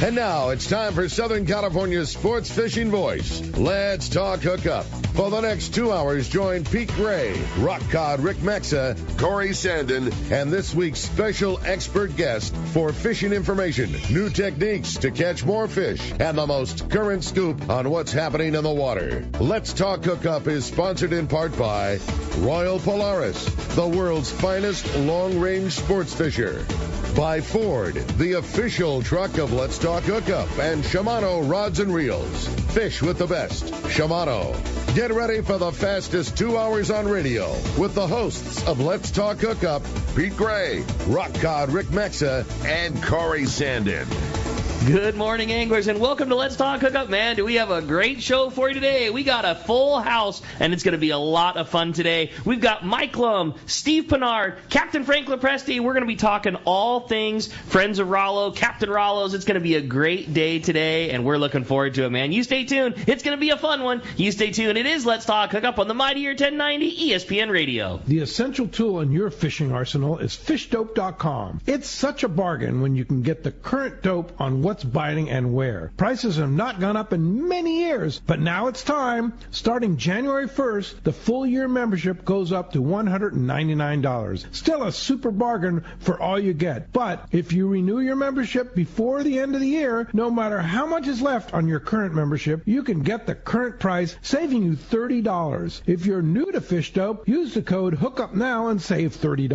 And now it's time for Southern California's sports fishing voice. Let's talk hookup. For the next 2 hours, join Pete Gray, Rock Cod Rick Maxa, Corey Sandin, and this week's special expert guest for fishing information, new techniques to catch more fish, and the most current scoop on what's happening in the water. Let's Talk Hookup is sponsored in part by Royal Polaris, the world's finest long-range sports fisher. By Ford, the official truck of Let's Talk Hookup, and Shimano Rods and Reels. Fish with the best. Shimano. Get ready for the fastest 2 hours on radio with the hosts of Let's Talk Hookup, Pete Gray, Rock Cod Rick Maxa, and Corey Sandin. Good morning, anglers, and welcome to Let's Talk Hookup. Man, do we have a great show for you today. We got a full house, and it's going to be a lot of fun today. We've got Mike Lum, Steve Pinard, Captain Franklin Preste. We're going to be talking all things Friends of Rollo, Captain Rollos. It's going to be a great day today, and we're looking forward to it, man. You stay tuned. It's going to be a fun one. You stay tuned. It is Let's Talk Hookup on the Mightier 1090 ESPN Radio. The essential tool in your fishing arsenal is fishdope.com. It's such a bargain when you can get the current dope on what's biting and where. Prices have not gone up in many years, but now it's time. Starting January 1st, the full year membership goes up to $199. Still a super bargain for all you get. But if you renew your membership before the end of the year, no matter how much is left on your current membership, you can get the current price, saving you $30. If you're new to Fish Dope, use the code HOOKUPNOW and save $30.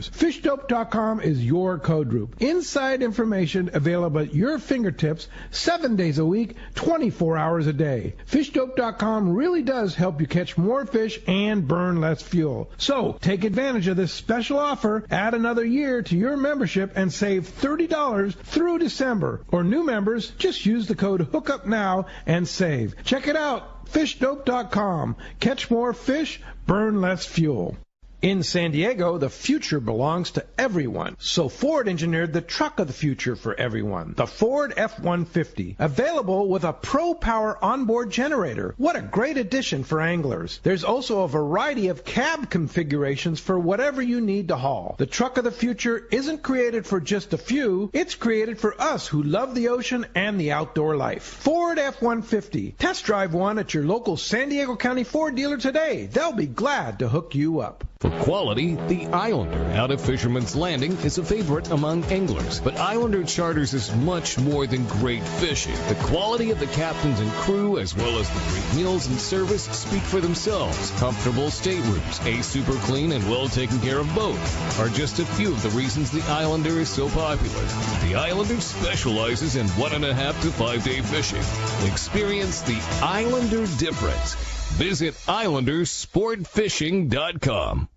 Fishdope.com is your code group. Inside information available at your fingertips 7 days a week, 24 hours a day. Fishdope.com really does help you catch more fish and burn less fuel. So take advantage of this special offer, add another year to your membership, and save $30 through December. Or new members, just use the code HOOKUPNOW and save. Check it out, fishdope.com. Catch more fish, burn less fuel. In San Diego, the future belongs to everyone. So Ford engineered the truck of the future for everyone, the Ford F-150, available with a Pro Power onboard generator. What a great addition for anglers. There's also a variety of cab configurations for whatever you need to haul. The truck of the future isn't created for just a few. It's created for us who love the ocean and the outdoor life. Ford F-150. Test drive one at your local San Diego County Ford dealer today. They'll be glad to hook you up. For quality, the Islander out of Fisherman's Landing is a favorite among anglers. But Islander Charters is much more than great fishing. The quality of the captains and crew, as well as the great meals and service, speak for themselves. Comfortable staterooms, a super clean and well taken care of boat are just a few of the reasons the Islander is so popular. The Islander specializes in 1.5 to 5 day fishing. Experience the Islander difference. Visit IslanderSportFishing.com.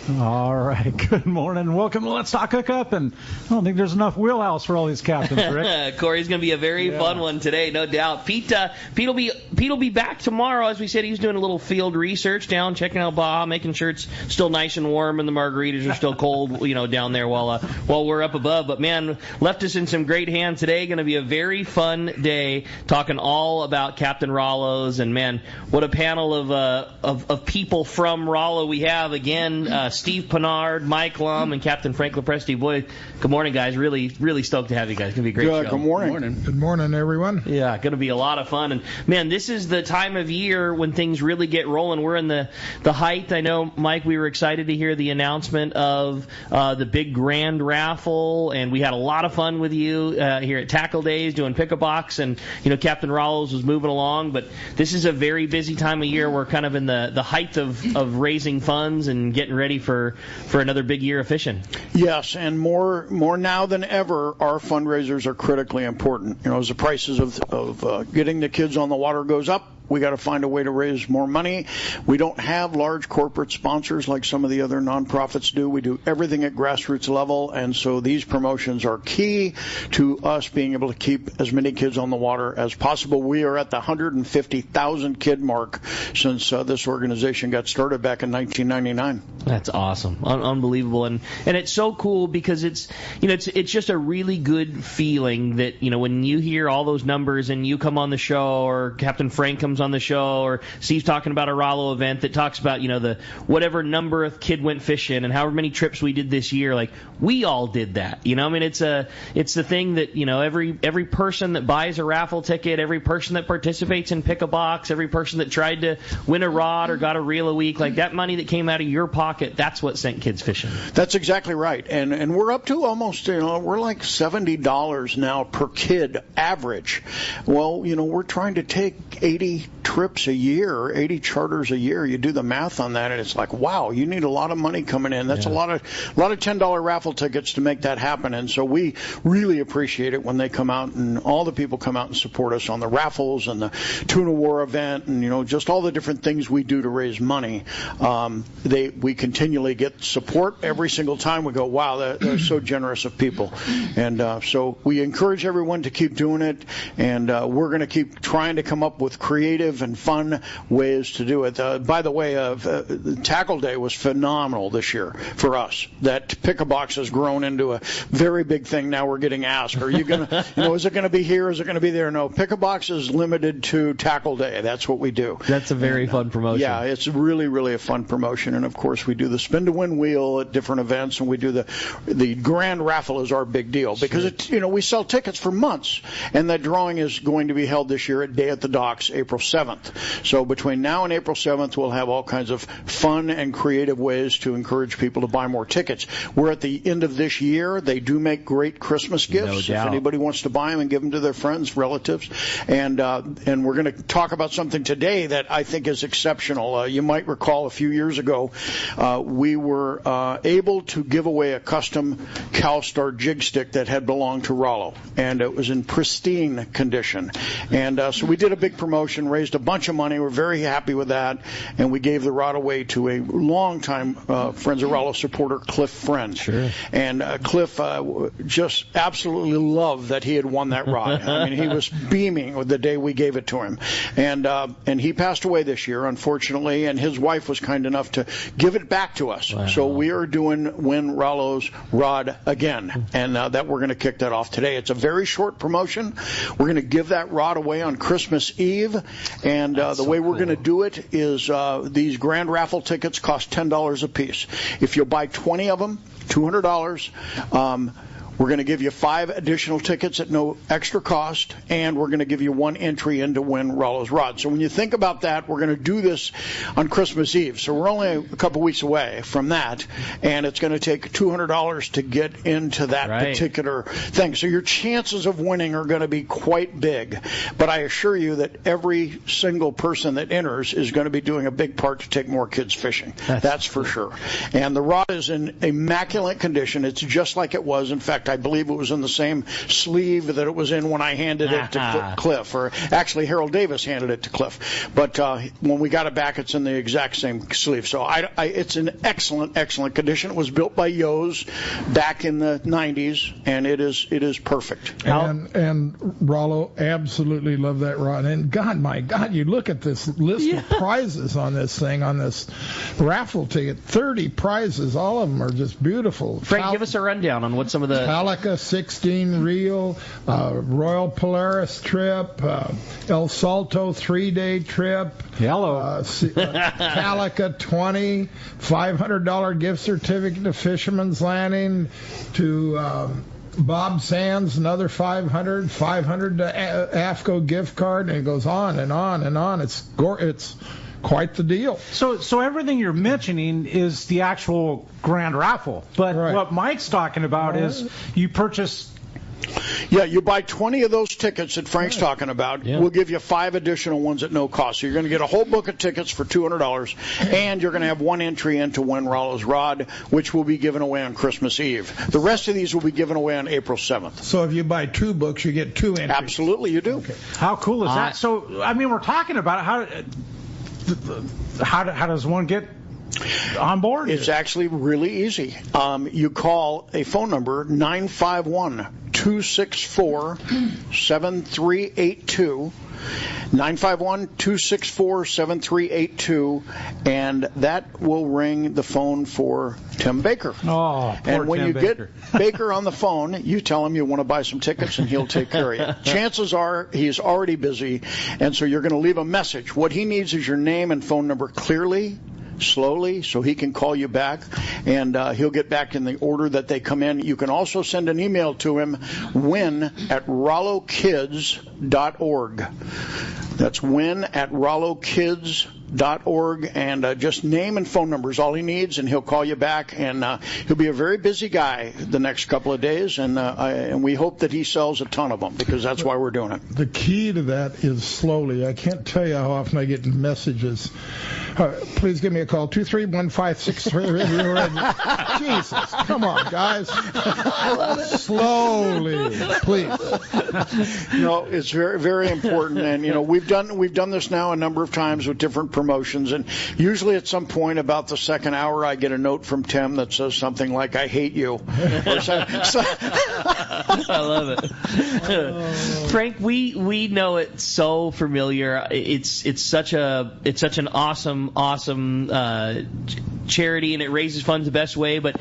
All right, good morning. Welcome to Let's Talk Hookup, and I don't think there's enough wheelhouse for all these captains, Rick. Corey's going to be a very fun one today, no doubt. Pete will be back tomorrow. As we said, he's doing a little field research down, checking out Baja, making sure it's still nice and warm and the margaritas are still cold, down there while we're up above. But man, left us in some great hands today. Going to be a very fun day, talking all about Captain Rollos, and man, what a panel of people from Rollo we have again. Steve Pinard, Mike Lum, and Captain Franklin Preste. Boy, good morning, guys. Really, really stoked to have you guys. It's going to be a great show. Good morning. Good morning, everyone. Yeah, going to be a lot of fun. And, man, this is the time of year when things really get rolling. We're in the height. I know, Mike, we were excited to hear the announcement of the big grand raffle, and we had a lot of fun with you here at Tackle Days doing pick-a-box, and, Captain Rollos was moving along. But this is a very busy time of year. We're kind of in the height of raising funds and getting ready for another big year of fishing. Yes, and more now than ever, our fundraisers are critically important. As the prices of getting the kids on the water goes up, we got to find a way to raise more money. We don't have large corporate sponsors like some of the other nonprofits do. We do everything at grassroots level, and so these promotions are key to us being able to keep as many kids on the water as possible. We are at the 150,000 kid mark since this organization got started back in 1999. That's awesome, unbelievable, and it's so cool because it's just a really good feeling that when you hear all those numbers and you come on the show or Captain Frank comes comes on the show, or Steve's talking about a Rollo event that talks about, the whatever number of kid went fishing and however many trips we did this year. Like, we all did that. It's the thing that, every person that buys a raffle ticket, every person that participates in Pick a Box, every person that tried to win a rod or got a reel a week, like that money that came out of your pocket, that's what sent kids fishing. That's exactly right. And we're up to almost, we're like $70 now per kid average. Well, we're trying to take 80 trips a year, 80 charters a year. You do the math on that, and it's like, wow, you need a lot of money coming in. That's a lot of $10 raffle tickets to make that happen. And so we really appreciate it when they come out and all the people come out and support us on the raffles and the Tuna War event and, just all the different things we do to raise money. We continually get support every single time. We go, wow, they're so generous of people. And so we encourage everyone to keep doing it, and we're going to keep trying to come up with creative and fun ways to do it. By the way, Tackle Day was phenomenal this year for us. That Pick a Box has grown into a very big thing. Now we're getting asked, are you going to, is it going to be here? Is it going to be there? No, Pick a Box is limited to Tackle Day. That's what we do. That's a very fun promotion. Yeah, it's really, really a fun promotion. And of course, we do the spin to win wheel at different events, and we do the grand raffle is our big deal because we sell tickets for months, and that drawing is going to be held this year at Day at the Docks, April 7th. So between now and April 7th, we'll have all kinds of fun and creative ways to encourage people to buy more tickets. We're at the end of this year. They do make great Christmas gifts. No doubt. If anybody wants to buy them and give them to their friends, relatives, and we're going to talk about something today that I think is exceptional. You might recall a few years ago, we were able to give away a custom CalStar jig stick that had belonged to Rollo, and it was in pristine condition. And so we did a big promotion, raised a bunch of money. We're very happy with that, and we gave the rod away to a longtime Friends of Rollo supporter, Cliff Friend. Sure. And Cliff just absolutely loved that he had won that rod. I mean, he was beaming with the day we gave it to him. And he passed away this year, unfortunately, and his wife was kind enough to give it back to us. Wow. So we are doing Win Rollo's rod again, and that we're going to kick that off today. It's a very short promotion. We're going to give that rod away on Christmas Eve, and the way we're going to do it is these grand raffle tickets cost $10 a piece. If you buy 20 of them, $200. We're going to give you 5 additional tickets at no extra cost, and we're going to give you 1 entry in to win Rollo's rod. So when you think about that, we're going to do this on Christmas Eve. So we're only a couple weeks away from that, and it's going to take $200 to get into that particular thing. So your chances of winning are going to be quite big. But I assure you that every single person that enters is going to be doing a big part to take more kids fishing. That's for sure. And the rod is in immaculate condition. It's just like it was. In fact, I believe it was in the same sleeve that it was in when I handed it to Cliff, or actually Harold Davis handed it to Cliff. But when we got it back, it's in the exact same sleeve. So it's in excellent, excellent condition. It was built by Yo's back in the 90s, and it is perfect. And Rollo absolutely loved that rod. And God, my God, you look at this list of prizes on this thing, on this raffle ticket, 30 prizes. All of them are just beautiful. Frank, give us a rundown on what some of the Calica 16 reel, Royal Polaris trip, El Salto 3-day trip, Calica 20, $500 gift certificate to Fisherman's Landing, to Bob Sands, another $500 to AFCO gift card, and it goes on and on and on. It's quite the deal. So everything you're mentioning is the actual grand raffle. But what Mike's talking about is you purchase... Yeah, you buy 20 of those tickets that Frank's talking about. Yeah. We'll give you 5 additional ones at no cost. So you're going to get a whole book of tickets for $200, and you're going to have 1 entry in to win Rollo's rod, which will be given away on Christmas Eve. The rest of these will be given away on April 7th. So if you buy 2 books, you get 2 entries. Absolutely, you do. Okay. How cool is that? So, I mean, we're talking about how does one get on board? It's actually really easy. You call a phone number, 951-2 951-264-7382. 951-264-7382, and that will ring the phone for Tim Baker. Oh, poor and when Tim you Baker. get Baker on the phone, you tell him you want to buy some tickets, and he'll take care of you. Chances are he's already busy, and so you're going to leave a message. What he needs is your name and phone number clearly, slowly, so he can call you back, and he'll get back in the order that they come in. You can also send an email to him, win@rollokids.org. That's win@rollokids.org, and just name and phone number is all he needs, and he'll call you back, and he'll be a very busy guy the next couple of days, and we hope that he sells a ton of them, because that's why we're doing it. The key to that is slowly. I can't tell you how often I get messages. Please give me a call, 231-563. Jesus, come on, guys. Slowly, please. No, it's very, very important, and we've done this now a number of times with different promotions, and usually at some point about the second hour, I get a note from Tim that says something like, "I hate you." Or I love it. Frank, we know it so familiar. It's such an awesome charity, and it raises funds the best way. But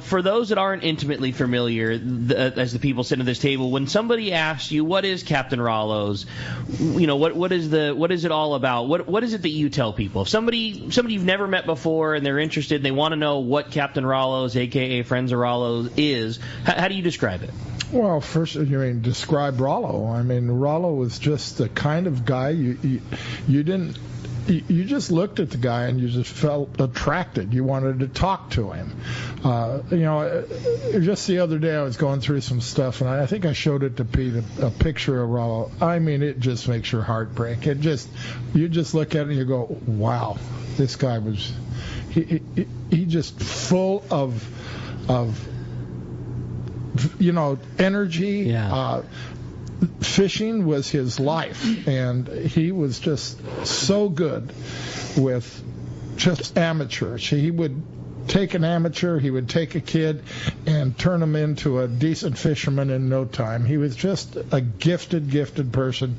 for those that aren't intimately familiar, as the people sitting at this table, when somebody asks you what is Captain Rollo's, what is it all about? What is it that you tell people? If somebody you've never met before and they're interested and they want to know what Captain Rollo's, aka Friends of Rollo's, is, how do you describe it? Well, first, describe Rollo. Rollo was just the kind of guy you just looked at the guy and you just felt attracted. You wanted to talk to him. Just the other day I was going through some stuff, and I think I showed it to Pete, a picture of Rollo. It just makes your heart break. You just look at it and you go, wow, this guy was, he just full of energy. Yeah. Fishing was his life, and he was just so good with just amateurs. He would take an amateur, he would take a kid and turn him into a decent fisherman in no time. He was just a gifted person.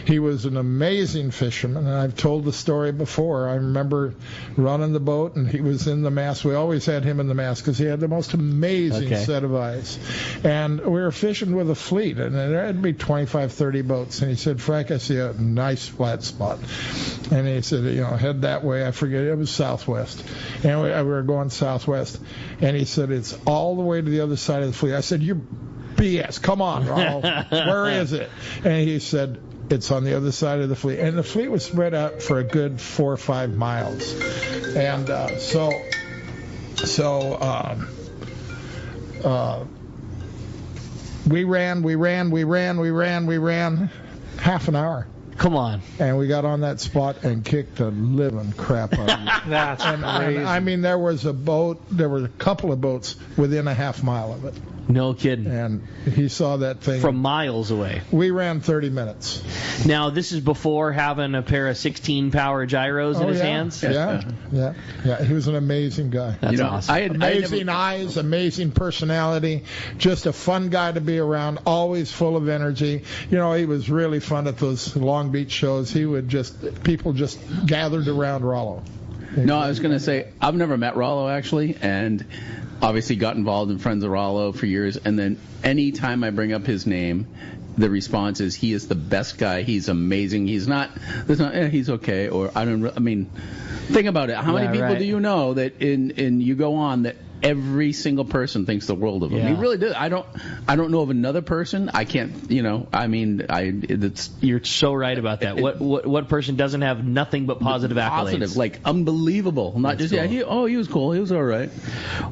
He was an amazing fisherman, and I've told the story before. I remember running the boat, and he was in the mast. We always had him in the mast because he had the most amazing set of eyes. And we were fishing with a fleet, and there had to be 25, 30 boats. And he said, "Frank, I see a nice flat spot." And he said, head that way. I forget, it was southwest. And we were going southwest, and he said, "It's all the way to the other side of the fleet." I said, "You BS, come on, Rollo. Where is it?" And he said, "It's on the other side of the fleet." And the fleet was spread out for a good 4 or 5 miles. And we ran half an hour. Come on. And we got on that spot and kicked the living crap out of it. That's crazy. There was a couple of boats within a half mile of it. No kidding. And he saw that thing. From miles away. We ran 30 minutes. Now, this is before having a pair of 16-power gyros in his hands? Yeah. He was an amazing guy. That's awesome. Amazing eyes, amazing personality, just a fun guy to be around, always full of energy. He was really fun at those Long Beach shows. People just gathered around Rollo. No, I was going to say, I've never met Rollo, actually, and obviously got involved in Friends of Rollo for years, and then any time I bring up his name, the response is, he is the best guy, he's amazing, he's okay, or think about it. How many people do you know that you go on that every single person thinks the world of him? He really did. I don't know of another person. I can't, You're so right about that. What person doesn't have nothing but positive accolades? Like unbelievable. Not just cool. He was cool. He was all right.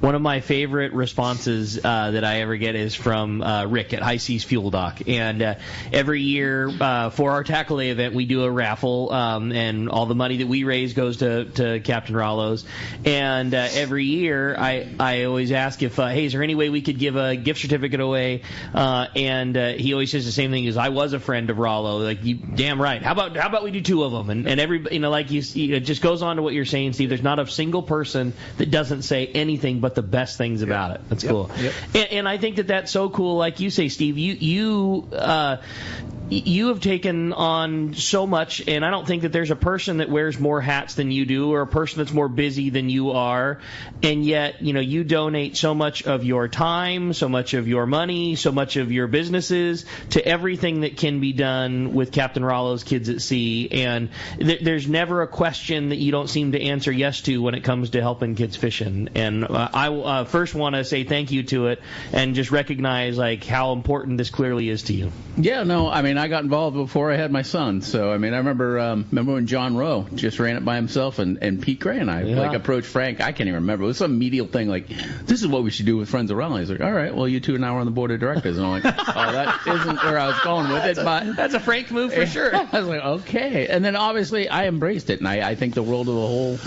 One of my favorite responses that I ever get is from Rick at High Seas Fuel Dock, and every year for our Tackle Day event we do a raffle, and all the money that we raise goes to Captain Rollo's, and every year I always ask if, hey, is there any way we could give a gift certificate away? And he always says the same thing: is I was a friend of Rollo. Like, you damn right. How about we do 2 of them? And everybody, like it just goes on to what you're saying, Steve. There's not a single person that doesn't say anything but the best things about it. That's cool. Yep. And I think that's so cool. Like you say, Steve, you have taken on so much, and I don't think that there's a person that wears more hats than you do, or a person that's more busy than you are, and yet, you donate so much of your time, so much of your money, so much of your businesses to everything that can be done with Captain Rollo's Kids at Sea, and there's never a question that you don't seem to answer yes to when it comes to helping kids fishing. And I first want to say thank you to it, and just recognize like how important this clearly is to you. Yeah, no, I mean, I got involved before I had my son, so I mean, I remember when John Rowe just ran it by himself, and Pete Gray and I approached Frank. I can't even remember. It was some medial thing like, this is what we should do with Friends of Rollo. He's like, all right, well, you 2 now are on the board of directors, and I'm like, oh, that isn't where I was going with it, but that's a Frank move for sure. I was like, okay, and then obviously I embraced it, and I think the world of the whole,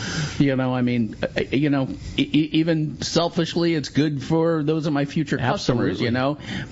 I mean, even selfishly, it's good for those of my future customers,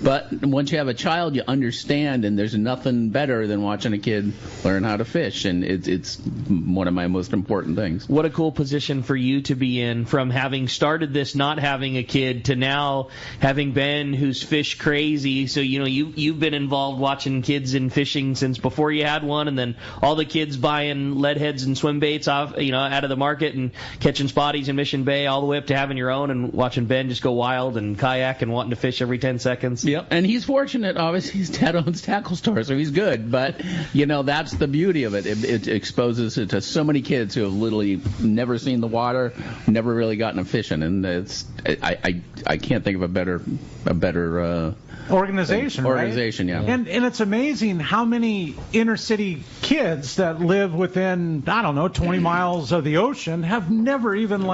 But once you have a child, you understand, and there's nothing better than watching a kid learn how to fish, and it's one of my most important things. What a cool position for you to be in, from having started this not having a kid to now having Ben, who's fish crazy. So you've been involved watching kids in fishing since before you had one, and then all the kids buying lead heads and swim baits off out of the market and catching spotties in Mission Bay, all the way up to having your own and watching Ben just go wild and kayak and wanting to fish every 10 seconds. Yep, and he's fortunate. Obviously, his dad owns tackle store, so he's good. But that's the beauty of it. It exposes it to so many kids who have literally never seen the water, never really gotten a fishing, and I can't think of a better organization, right? Organization, yeah. And it's amazing how many inner city kids that live within 20 miles of the ocean have never even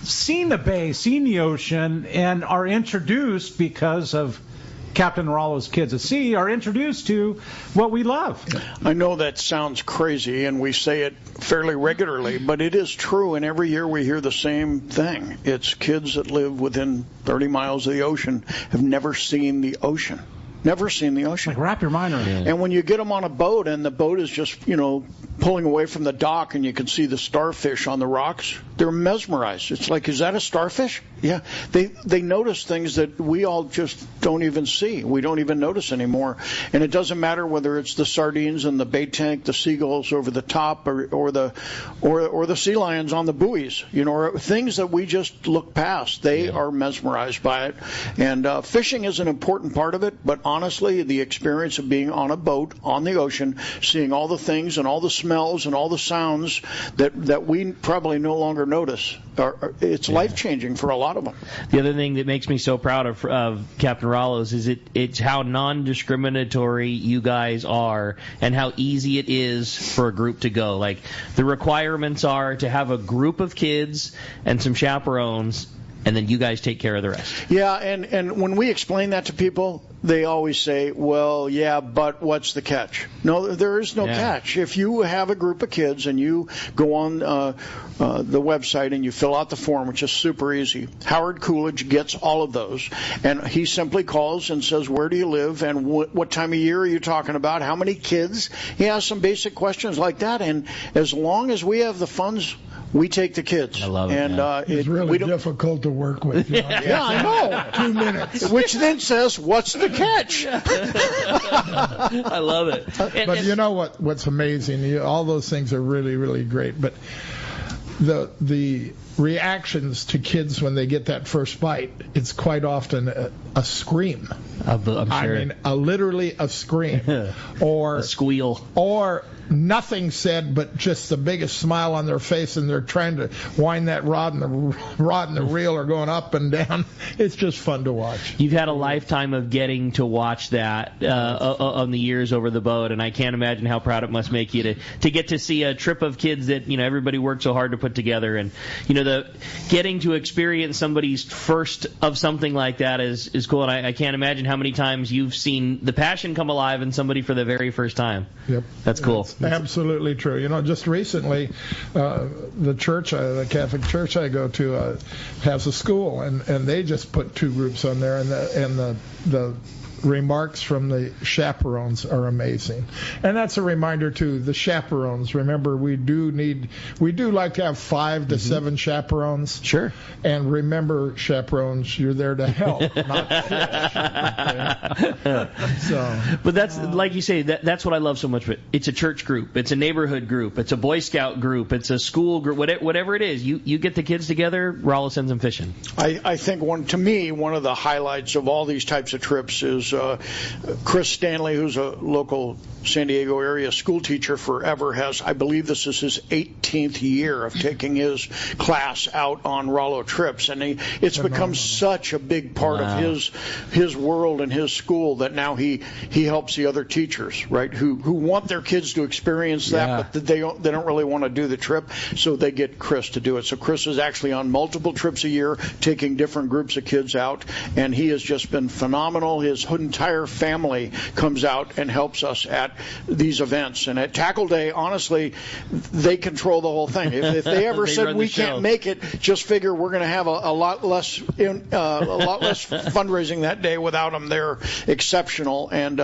seen the bay, seen the ocean, and are introduced because of Captain Rollo's Kids at Sea, are introduced to what we love. I know that sounds crazy, and we say it fairly regularly, but it is true, and every year we hear the same thing. It's kids that live within 30 miles of the ocean have never seen the ocean. Never seen the ocean. Wrap your mind around it. And when you get them on a boat, and the boat is just, pulling away from the dock, and you can see the starfish on the rocks, they're mesmerized. It's like, is that a starfish? Yeah. They notice things that we all just don't even see. We don't even notice anymore. And it doesn't matter whether it's the sardines in the bait tank, the seagulls over the top, or the sea lions on the buoys. Or things that we just look past. They are mesmerized by it. And fishing is an important part of it, but honestly, the experience of being on a boat on the ocean, seeing all the things and all the smells and all the sounds that we probably no longer notice, it's life-changing for a lot of them. The other thing that makes me so proud of Captain Rollo's is it's how non-discriminatory you guys are, and how easy it is for a group to go. Like, the requirements are to have a group of kids and some chaperones, and then you guys take care of the rest. Yeah, and when we explain that to people, they always say, well, yeah, but what's the catch? No, there is no catch. If you have a group of kids and you go on the website and you fill out the form, which is super easy, Howard Coolidge gets all of those. And he simply calls and says, where do you live, and what time of year are you talking about? How many kids? He has some basic questions like that. And as long as we have the funds, we take the kids. I love it. And it's really difficult to work with. Yeah, I know. 2 minutes. Which then says, what's the catch? I love it. But you know what's amazing? All those things are really, really great. But the reactions to kids when they get that first bite, it's quite often a scream. I'm sure. I mean, literally a scream. Or a squeal. Or nothing said, but just the biggest smile on their face, and they're trying to wind that rod, and the reel are going up and down. It's just fun to watch. You've had a lifetime of getting to watch that on the years over the boat, and I can't imagine how proud it must make you to get to see a trip of kids that everybody worked so hard to put together, and the getting to experience somebody's first of something like that is cool, and I can't imagine how many times you've seen the passion come alive in somebody for the very first time. Yep, that's cool. absolutely true. You know, just recently, the church, the Catholic church I go to, has a school, and they just put 2 groups on there, and the remarks from the chaperones are amazing. And that's a reminder to the chaperones. Remember, we do like to have 5 to 7 chaperones. Sure. And remember, chaperones, you're there to help, not fish. Okay? So, but that's like you say. That's what I love so much. But it's a church group. It's a neighborhood group. It's a Boy Scout group. It's a school group. Whatever it is, you get the kids together. Rollo sends them fishing. I think one of the highlights of all these types of trips is Chris Stanley, who's a local San Diego area school teacher forever, has, I believe this is his 18th year of taking his class out on Rollo trips, and it's become such a big part of his world and his school that now he helps the other teachers, right, who want their kids to experience that, but they don't really want to do the trip, so they get Chris to do it. So Chris is actually on multiple trips a year, taking different groups of kids out, and he has just been phenomenal. His entire family comes out and helps us at these events. And at Tackle Day, honestly, they control the whole thing. If they ever said we can't make it, just figure we're going to have a lot less fundraising that day without them. They're exceptional. And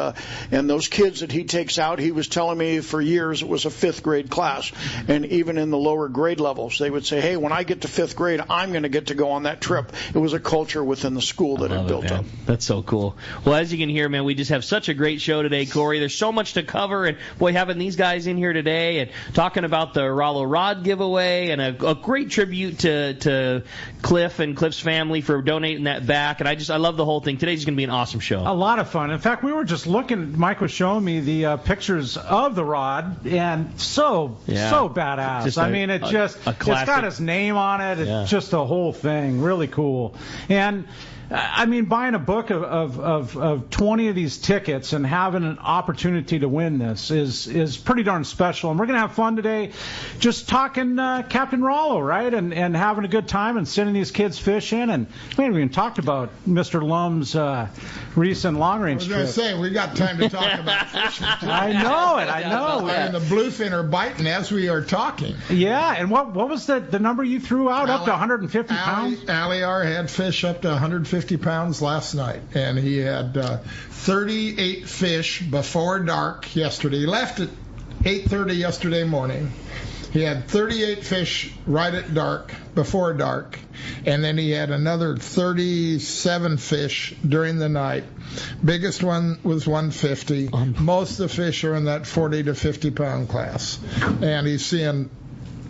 those kids that he takes out, he was telling me for years it was a 5th grade class. And even in the lower grade levels, they would say, hey, when I get to 5th grade, I'm going to get to go on that trip. It was a culture within the school that had built up. That's so cool. Well, as you can hear, man, we just have such a great show today, Corey. There's so much to cover, and boy, having these guys in here today and talking about the Rollo Rod giveaway and a great tribute to Cliff and Cliff's family for donating that back. And I love the whole thing. Today's going to be an awesome show. A lot of fun. In fact, we were just looking. Mike was showing me the pictures of the rod, and so badass. It's got his name on it. It's just a whole thing. Really cool. And buying a book of 20 of these tickets and having an opportunity to win this is pretty darn special. And we're going to have fun today just talking Captain Rollo, right? And having a good time and sending these kids fishing. And we haven't even talked about Mr. Lum's recent long-range trip. I was going to say, we got time to talk about fishing. I know it. And the bluefin are biting as we are talking. Yeah, and what was the number you threw out? Up to 150 pounds? Aliar had fish up to 150 pounds last night, and he had 38 fish before dark yesterday. He left at 8:30 yesterday morning. He had 38 fish right at dark, before dark, and then he had another 37 fish during the night. Biggest one was 150. Most of the fish are in that 40 to 50 pound class, and he's seeing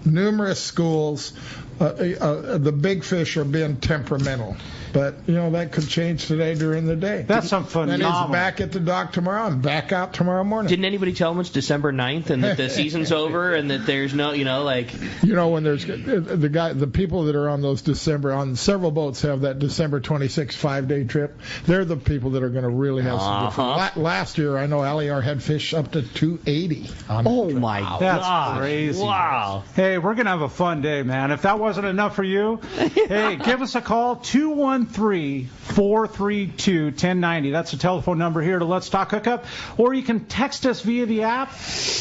numerous schools. The big fish are being temperamental. But, that could change today during the day. That's some phenomenal. And he's back at the dock tomorrow and back out tomorrow morning. Didn't anybody tell him it's December 9th and that the season's over and that there's no, when there's the people that are on those on several boats have that December 26th 5-day trip. They're the people that are going to really have some different. Last year, I know Aliar had fish up to 280. Oh, my God. That's crazy. Wow. Hey, we're going to have a fun day, man. If that wasn't enough for you, hey, give us a call, 213-432-1090. That's the telephone number here to Let's Talk Hookup. Or you can text us via the app,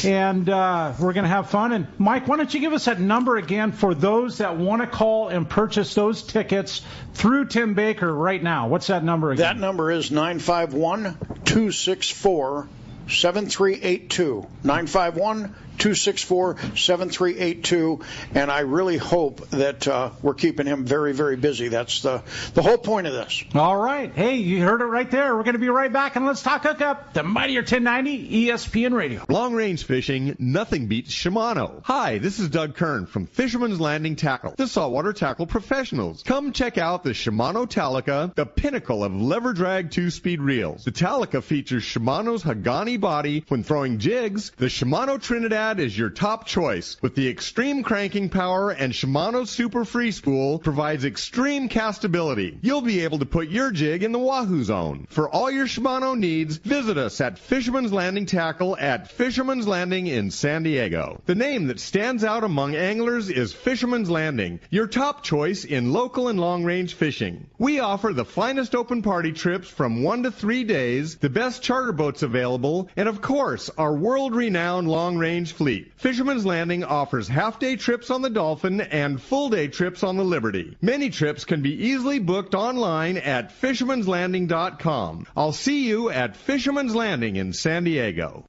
and we're going to have fun. And, Mike, why don't you give us that number again for those that want to call and purchase those tickets through Tim Baker right now? What's that number again? That number is 951-264-7382. 951-264-7382, and I really hope that we're keeping him very, very busy. That's the whole point of this. All right. Hey, you heard it right there. We're going to be right back, and Let's Talk Hookup, the Mightier 1090 ESPN Radio. Long-range fishing, nothing beats Shimano. Hi, this is Doug Kern from Fisherman's Landing Tackle, the saltwater tackle professionals. Come check out the Shimano Talica, the pinnacle of lever drag 2-speed reels. The Talica features Shimano's Hagani body when throwing jigs. The Shimano Trinidad is your top choice. With the extreme cranking power and Shimano's Super Free Spool provides extreme castability. You'll be able to put your jig in the Wahoo zone. For all your Shimano needs, visit us at Fisherman's Landing Tackle at Fisherman's Landing in San Diego. The name that stands out among anglers is Fisherman's Landing, your top choice in local and long-range fishing. We offer the finest open party trips from 1 to 3 days, the best charter boats available, and of course, our world-renowned long-range fleet. Fisherman's Landing offers half-day trips on the Dolphin and full-day trips on the Liberty. Many trips can be easily booked online at fishermanslanding.com. I'll see you at Fisherman's Landing in San Diego.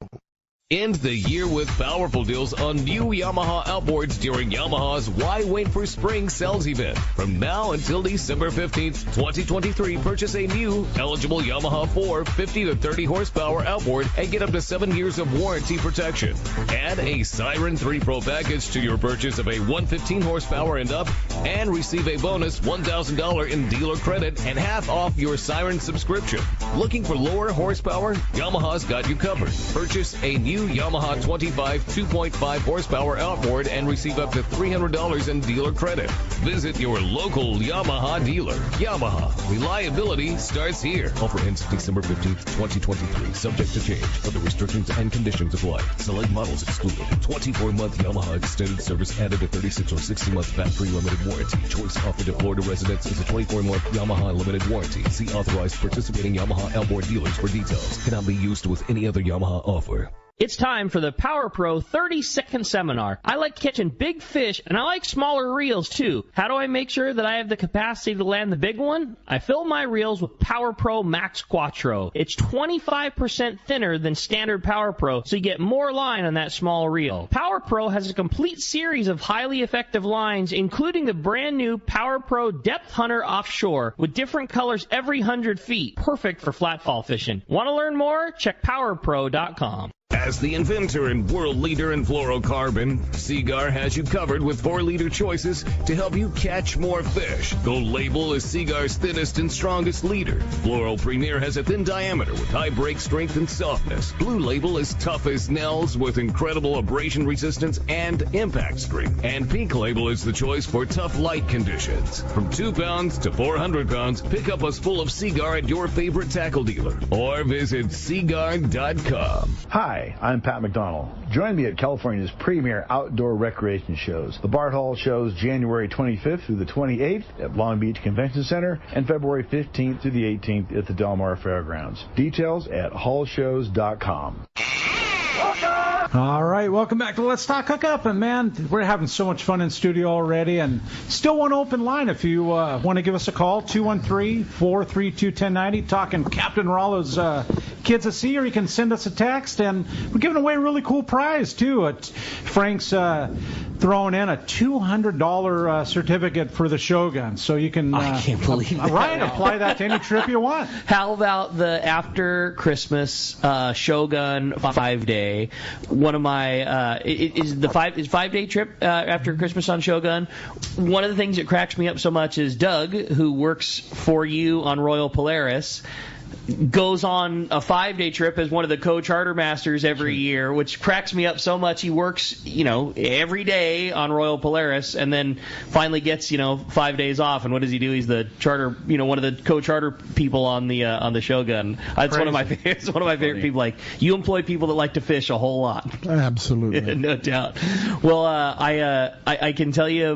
End the year with powerful deals on new Yamaha outboards during Yamaha's Why Wait for Spring sales event. From now until December 15th, 2023, purchase a new eligible Yamaha 4 50 to 30 horsepower outboard and get up to 7 years of warranty protection. Add a Siren 3 Pro package to your purchase of a 115 horsepower and up and receive a bonus $1,000 in dealer credit and half off your Siren subscription. Looking for lower horsepower? Yamaha's got you covered. Purchase a new Yamaha 25 2.5 horsepower outboard and receive up to $300 in dealer credit. Visit your local Yamaha dealer. Yamaha, reliability starts here. Offer ends December 15th, 2023. Subject to change. Other restrictions and conditions apply. Select models excluded. 24-month Yamaha extended service added a 36 or 60-month factory limited warranty. Choice offered to Florida residents is a 24-month Yamaha limited warranty. See authorized participating Yamaha outboard dealers for details. Cannot be used with any other Yamaha offer. It's time for the Power Pro 30-second seminar. I like catching big fish, and I like smaller reels, too. How do I make sure that I have the capacity to land the big one? I fill my reels with Power Pro Max Quattro. It's 25% thinner than standard Power Pro, so you get more line on that small reel. Power Pro has a complete series of highly effective lines, including the brand new Power Pro Depth Hunter Offshore, with different colors every 100 feet. Perfect for flatfall fishing. Want to learn more? Check PowerPro.com. As the inventor and world leader in fluorocarbon, Seaguar has you covered with 4-liter choices to help you catch more fish. Gold Label is Seaguar's thinnest and strongest leader. Fluoro Premier has a thin diameter with high break strength and softness. Blue Label is tough as nails with incredible abrasion resistance and impact strength. And Pink Label is the choice for tough light conditions. From 2 pounds to 400 pounds, pick up a full of Seaguar at your favorite tackle dealer or visit Seaguar.com. Hi, I'm Pat McDonald. Join me at California's premier outdoor recreation shows. The Bart Hall shows January 25th through the 28th at Long Beach Convention Center and February 15th through the 18th at the Del Mar Fairgrounds. Details at hallshows.com. All right, welcome back to Let's Talk Hookup. And, man, we're having so much fun in studio already. And still one open line if you want to give us a call, 213-432-1090, talking Captain Rollo's Kids at Sea, or you can send us a text. And we're giving away a really cool prize, too. Frank's throwing in a $200 certificate for the Shogun. So you can I can't believe that. Right, apply that to any trip you want. How about the after Christmas Shogun 5-day? One of my is 5-day trip after Christmas on Shogun. One of the things that cracks me up so much is Doug, who works for you on Royal Polaris, goes on a 5-day trip as one of the co-charter masters every year, which cracks me up so much. He works, every day on Royal Polaris, and then finally gets, 5 days off. And what does he do? He's the charter, one of the co-charter people on the Shogun. It's one of my favorite people. Like, you employ people that like to fish a whole lot. Absolutely, no doubt. Well, I can tell you,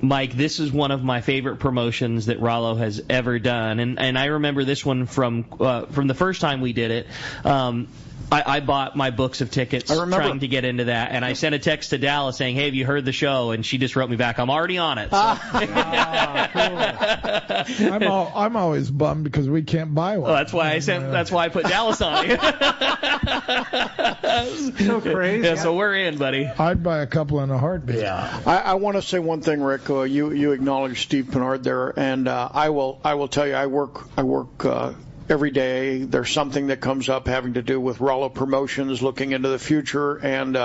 Mike, this is one of my favorite promotions that Rollo has ever done, and I remember this one from the first time we did it. I bought my books of tickets trying to get into that, and I sent a text to Dallas saying, "Hey, have you heard the show?" And she just wrote me back, "I'm already on it." So. Cool. I'm always bummed because we can't buy one. Well, that's why I put Dallas on it. So crazy. Yeah, so we're in, buddy. I'd buy a couple in a heartbeat. Yeah. I want to say one thing, Rick. You acknowledged Steve Pinard there, and I will tell you, I work every day. There's something that comes up having to do with Rollo Promotions, looking into the future, and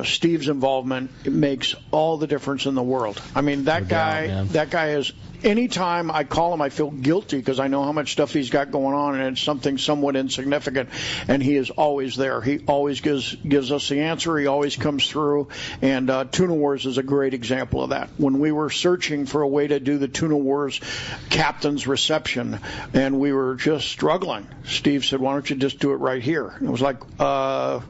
Steve's involvement makes all the difference in the world. I mean, that guy is. Anytime I call him, I feel guilty because I know how much stuff he's got going on, and it's something somewhat insignificant, and he is always there. He always gives us the answer. He always comes through, and Tuna Wars is a great example of that. When we were searching for a way to do the Tuna Wars captain's reception, and we were just struggling, Steve said, "Why don't you just do it right here?" And it was like,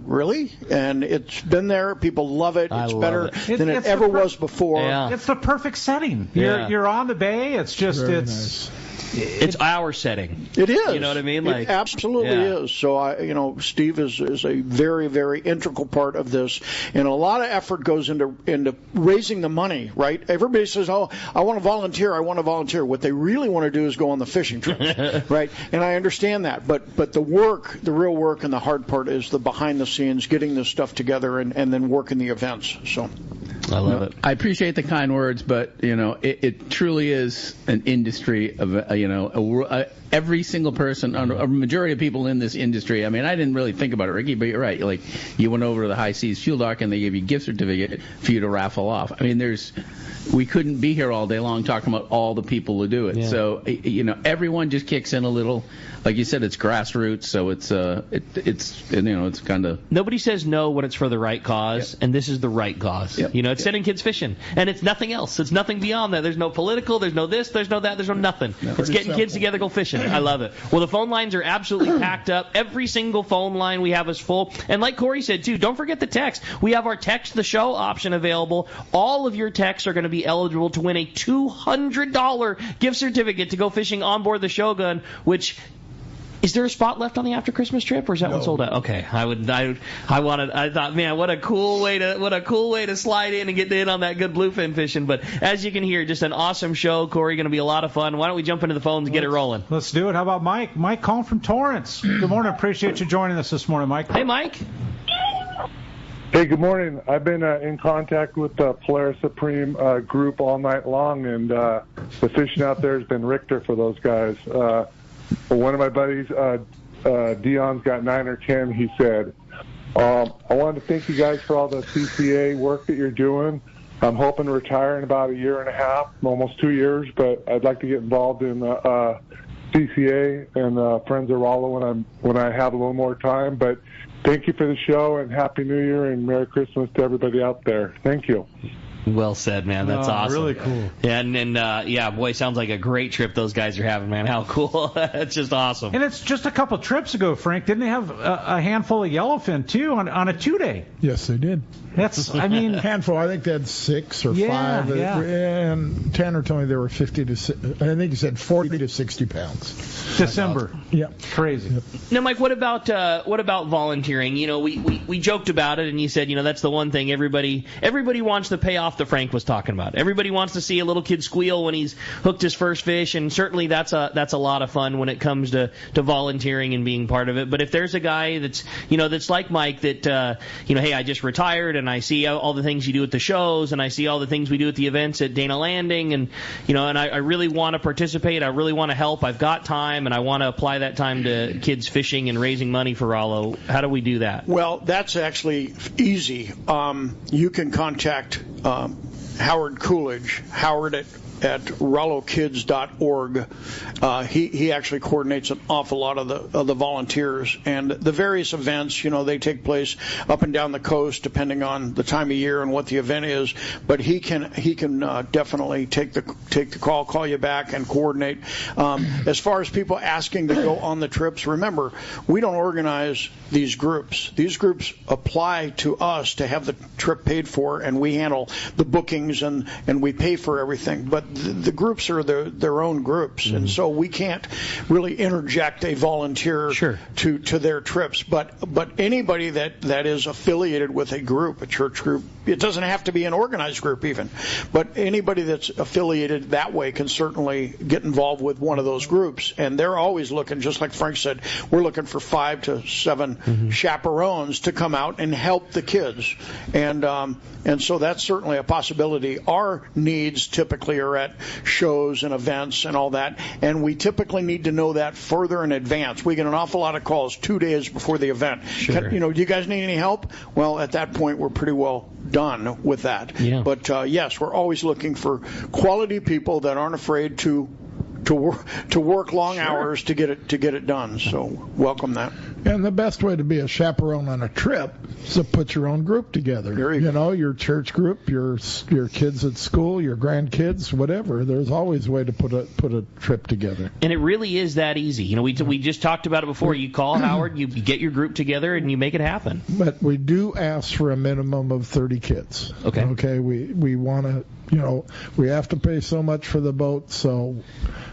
really? And it's been there. People love it. It's better than it ever was before. Yeah. It's the perfect setting. You're on the bay. It's just, nice. It's our setting. It is. You know what I mean? It absolutely is. So Steve is a very, very integral part of this, and a lot of effort goes into raising the money. Right? Everybody says, "Oh, I want to volunteer. I want to volunteer." What they really want to do is go on the fishing trips, right? And I understand that, but the work, the real work, and the hard part is the behind the scenes, getting this stuff together, and then working the events. So. I love it. I appreciate the kind words, but it truly is an industry of every single person, a majority of people in this industry. I mean, I didn't really think about it, Ricky, but you're right. Like, you went over to the High Seas Fuel Dock and they gave you a gift certificate for you to raffle off. I mean, we couldn't be here all day long talking about all the people who do it. Yeah. So everyone just kicks in a little. Like you said, it's grassroots, so it's kind of. Nobody says no when it's for the right cause, and this is the right cause. Yep. It's sending kids fishing, and it's nothing else. It's nothing beyond that. There's no political. There's no this. There's no that. There's no nothing. No, it's getting kids together, go fishing. I love it. Well, the phone lines are absolutely packed up. Every single phone line we have is full, and like Corey said too, don't forget the text. We have our text the show option available. All of your texts are going to be eligible to win a $200 gift certificate to go fishing on board the Shogun, which. Is there a spot left on the after Christmas trip, or is that one sold out? Okay, I thought, man, what a cool way to slide in and get in on that good bluefin fishing. But as you can hear, just an awesome show. Corey, going to be a lot of fun. Why don't we jump into the phones and get it rolling? Let's do it. How about Mike? Mike calling from Torrance. Good morning. Appreciate you joining us this morning, Mike. Hey, Mike. Hey, good morning. I've been in contact with the Polaris Supreme group all night long, and the fishing out there has been Richter for those guys. One of my buddies, Dion's got 9 or 10, he said. I wanted to thank you guys for all the CCA work that you're doing. I'm hoping to retire in about a year and a half, almost 2 years, but I'd like to get involved in CCA and Friends of Rollo when I have a little more time. But thank you for the show, and Happy New Year and Merry Christmas to everybody out there. Thank you. Well said, man. That's awesome. Really cool. Yeah, and boy, sounds like a great trip those guys are having, man. How cool. That's just awesome. And it's just a couple trips ago, Frank. Didn't they have a handful of yellowfin, too, on a 2-day? Yes, they did. Handful. I think they had 6 or 5. Yeah. And Tanner told me they were 50 to, I think he said 40 to 60 pounds. December. Yeah. Crazy. Yep. Now, Mike, what about volunteering? We joked about it, and you said, that's the one thing everybody wants the payoff that Frank was talking about. Everybody wants to see a little kid squeal when he's hooked his first fish, and certainly that's a lot of fun when it comes to volunteering and being part of it. But if there's a guy that's like Mike that hey, I just retired and I see all the things you do at the shows and I see all the things we do at the events at Dana Landing, and I really want to participate. I really want to help. I've got time and I want to apply that time to kids fishing and raising money for Rollo. How do we do that? Well, that's actually easy. You can contact Howard Coolidge, Howard at RolloKids.org. He actually coordinates an awful lot of the volunteers, and the various events. They take place up and down the coast depending on the time of year and what the event is. But he can definitely take the call you back, and coordinate. As far as people asking to go on the trips, remember, we don't organize these groups. These groups apply to us to have the trip paid for, and we handle the bookings and we pay for everything. But the groups are their own groups, and so we can't really interject a volunteer to their trips. But anybody that is affiliated with a group, a church group, it doesn't have to be an organized group even, but anybody that's affiliated that way can certainly get involved with one of those groups. And they're always looking, just like Frank said, we're looking for 5 to 7 chaperones to come out and help the kids. And so that's certainly a possibility. Our needs typically are at shows and events and all that, and we typically need to know that further in advance. We get an awful lot of calls 2 days before the event. Do you guys need any help? Well, at that point, we're pretty well done with that. Yeah. But yes, we're always looking for quality people that aren't afraid to work long hours to get it done. So welcome that. And the best way to be a chaperone on a trip is to put your own group together. Your church group, your kids at school, your grandkids, whatever. There's always a way to put a trip together. And it really is that easy. We just talked about it before. You call Howard, you get your group together, and you make it happen. But we do ask for a minimum of 30 kids. Okay. Okay. We want to we have to pay so much for the boat, so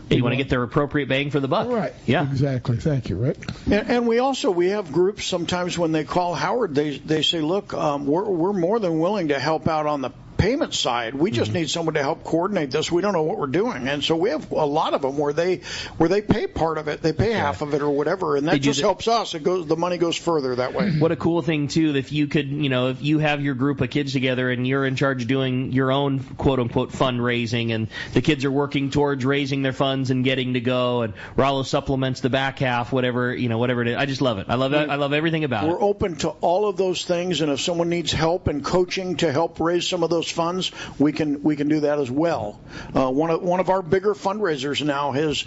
you want to get their appropriate bang for the buck. Right. Yeah. Exactly. Thank you, Rick. And we have groups sometimes when they call Howard, they say, look, we're more than willing to help out on the payment side. We just need someone to help coordinate this. We don't know what we're doing, and so we have a lot of them where they pay part of it, they pay half of it or whatever, and that just helps us. The money goes further that way. What a cool thing too! If you could, if you have your group of kids together and you're in charge of doing your own quote unquote fundraising, and the kids are working towards raising their funds and getting to go, and Rollo supplements the back half, whatever it is. I just love it. I love that. I love everything about it. We're open to all of those things, and if someone needs help and coaching to help raise some of those funds, we can do that as well. One of our bigger fundraisers now has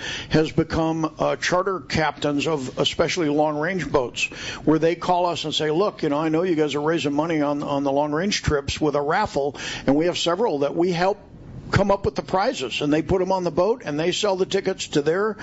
become charter captains of especially long range boats, where they call us and say, look, I know you guys are raising money on the long range trips with a raffle, and we have several that we help come up with the prizes, and they put them on the boat, and they sell the tickets to their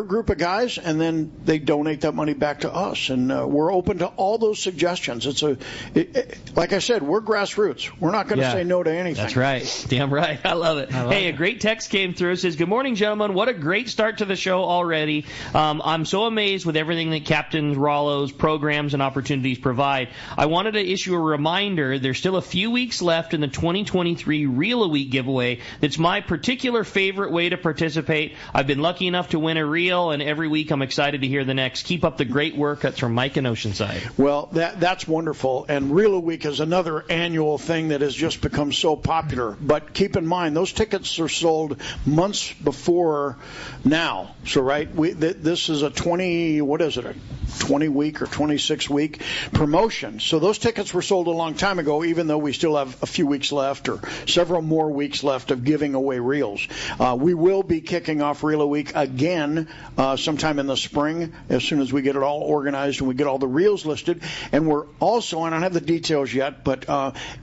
group of guys, and then they donate that money back to us. And we're open to all those suggestions. Like I said, we're grassroots. We're not going to say no to anything. That's right. Damn right. I love it. A great text came through. It says, good morning, gentlemen. What a great start to the show already. I'm so amazed with everything that Captain Rollo's programs and opportunities provide. I wanted to issue a reminder. There's still a few weeks left in the 2023 Reel a Week giveaway. It's my particular favorite way to participate. I've been lucky enough to win a reel, and every week I'm excited to hear the next. Keep up the great work. That's from Mike in Oceanside. Well, that's wonderful. And Reel a Week is another annual thing that has just become so popular. But keep in mind, those tickets are sold months before now. So, this is a 20-week or 26-week promotion. So those tickets were sold a long time ago, even though we still have a few weeks left or several more weeks left of giving away reels. We will be kicking off Reel a Week again sometime in the spring, as soon as we get it all organized and we get all the reels listed. And we're also, and I don't have the details yet, but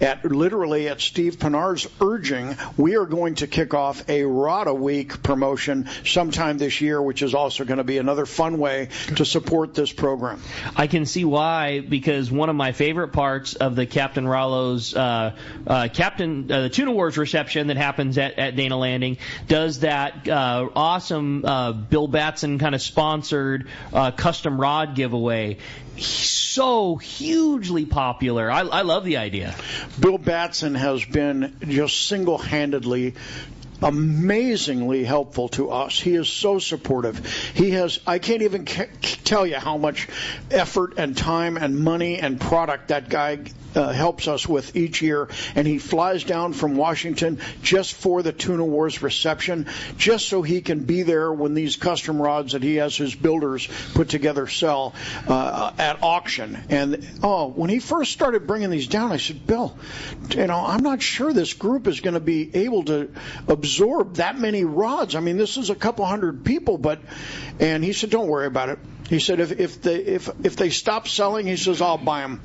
at Steve Pinard's urging, we are going to kick off a Rod a Week promotion sometime this year, which is also going to be another fun way to support this program. I can see why, because one of my favorite parts of the Captain Rollo's the Tuna Wars reception that happens at Dana Landing does that awesome Bill Batson kind of sponsored custom rod giveaway. So hugely popular. I love the idea. Bill Batson has been just single-handedly amazingly helpful to us. He is so supportive. I can't even tell you how much effort and time and money and product that guy helps us with each year, and he flies down from Washington just for the Tuna Wars reception, just so he can be there when these custom rods that he has his builders put together sell at auction. And when he first started bringing these down, I said, Bill, I'm not sure this group is going to be able to absorb that many rods. I mean, this is a couple hundred people, and he said, don't worry about it. He said, if they stop selling, he says, I'll buy them.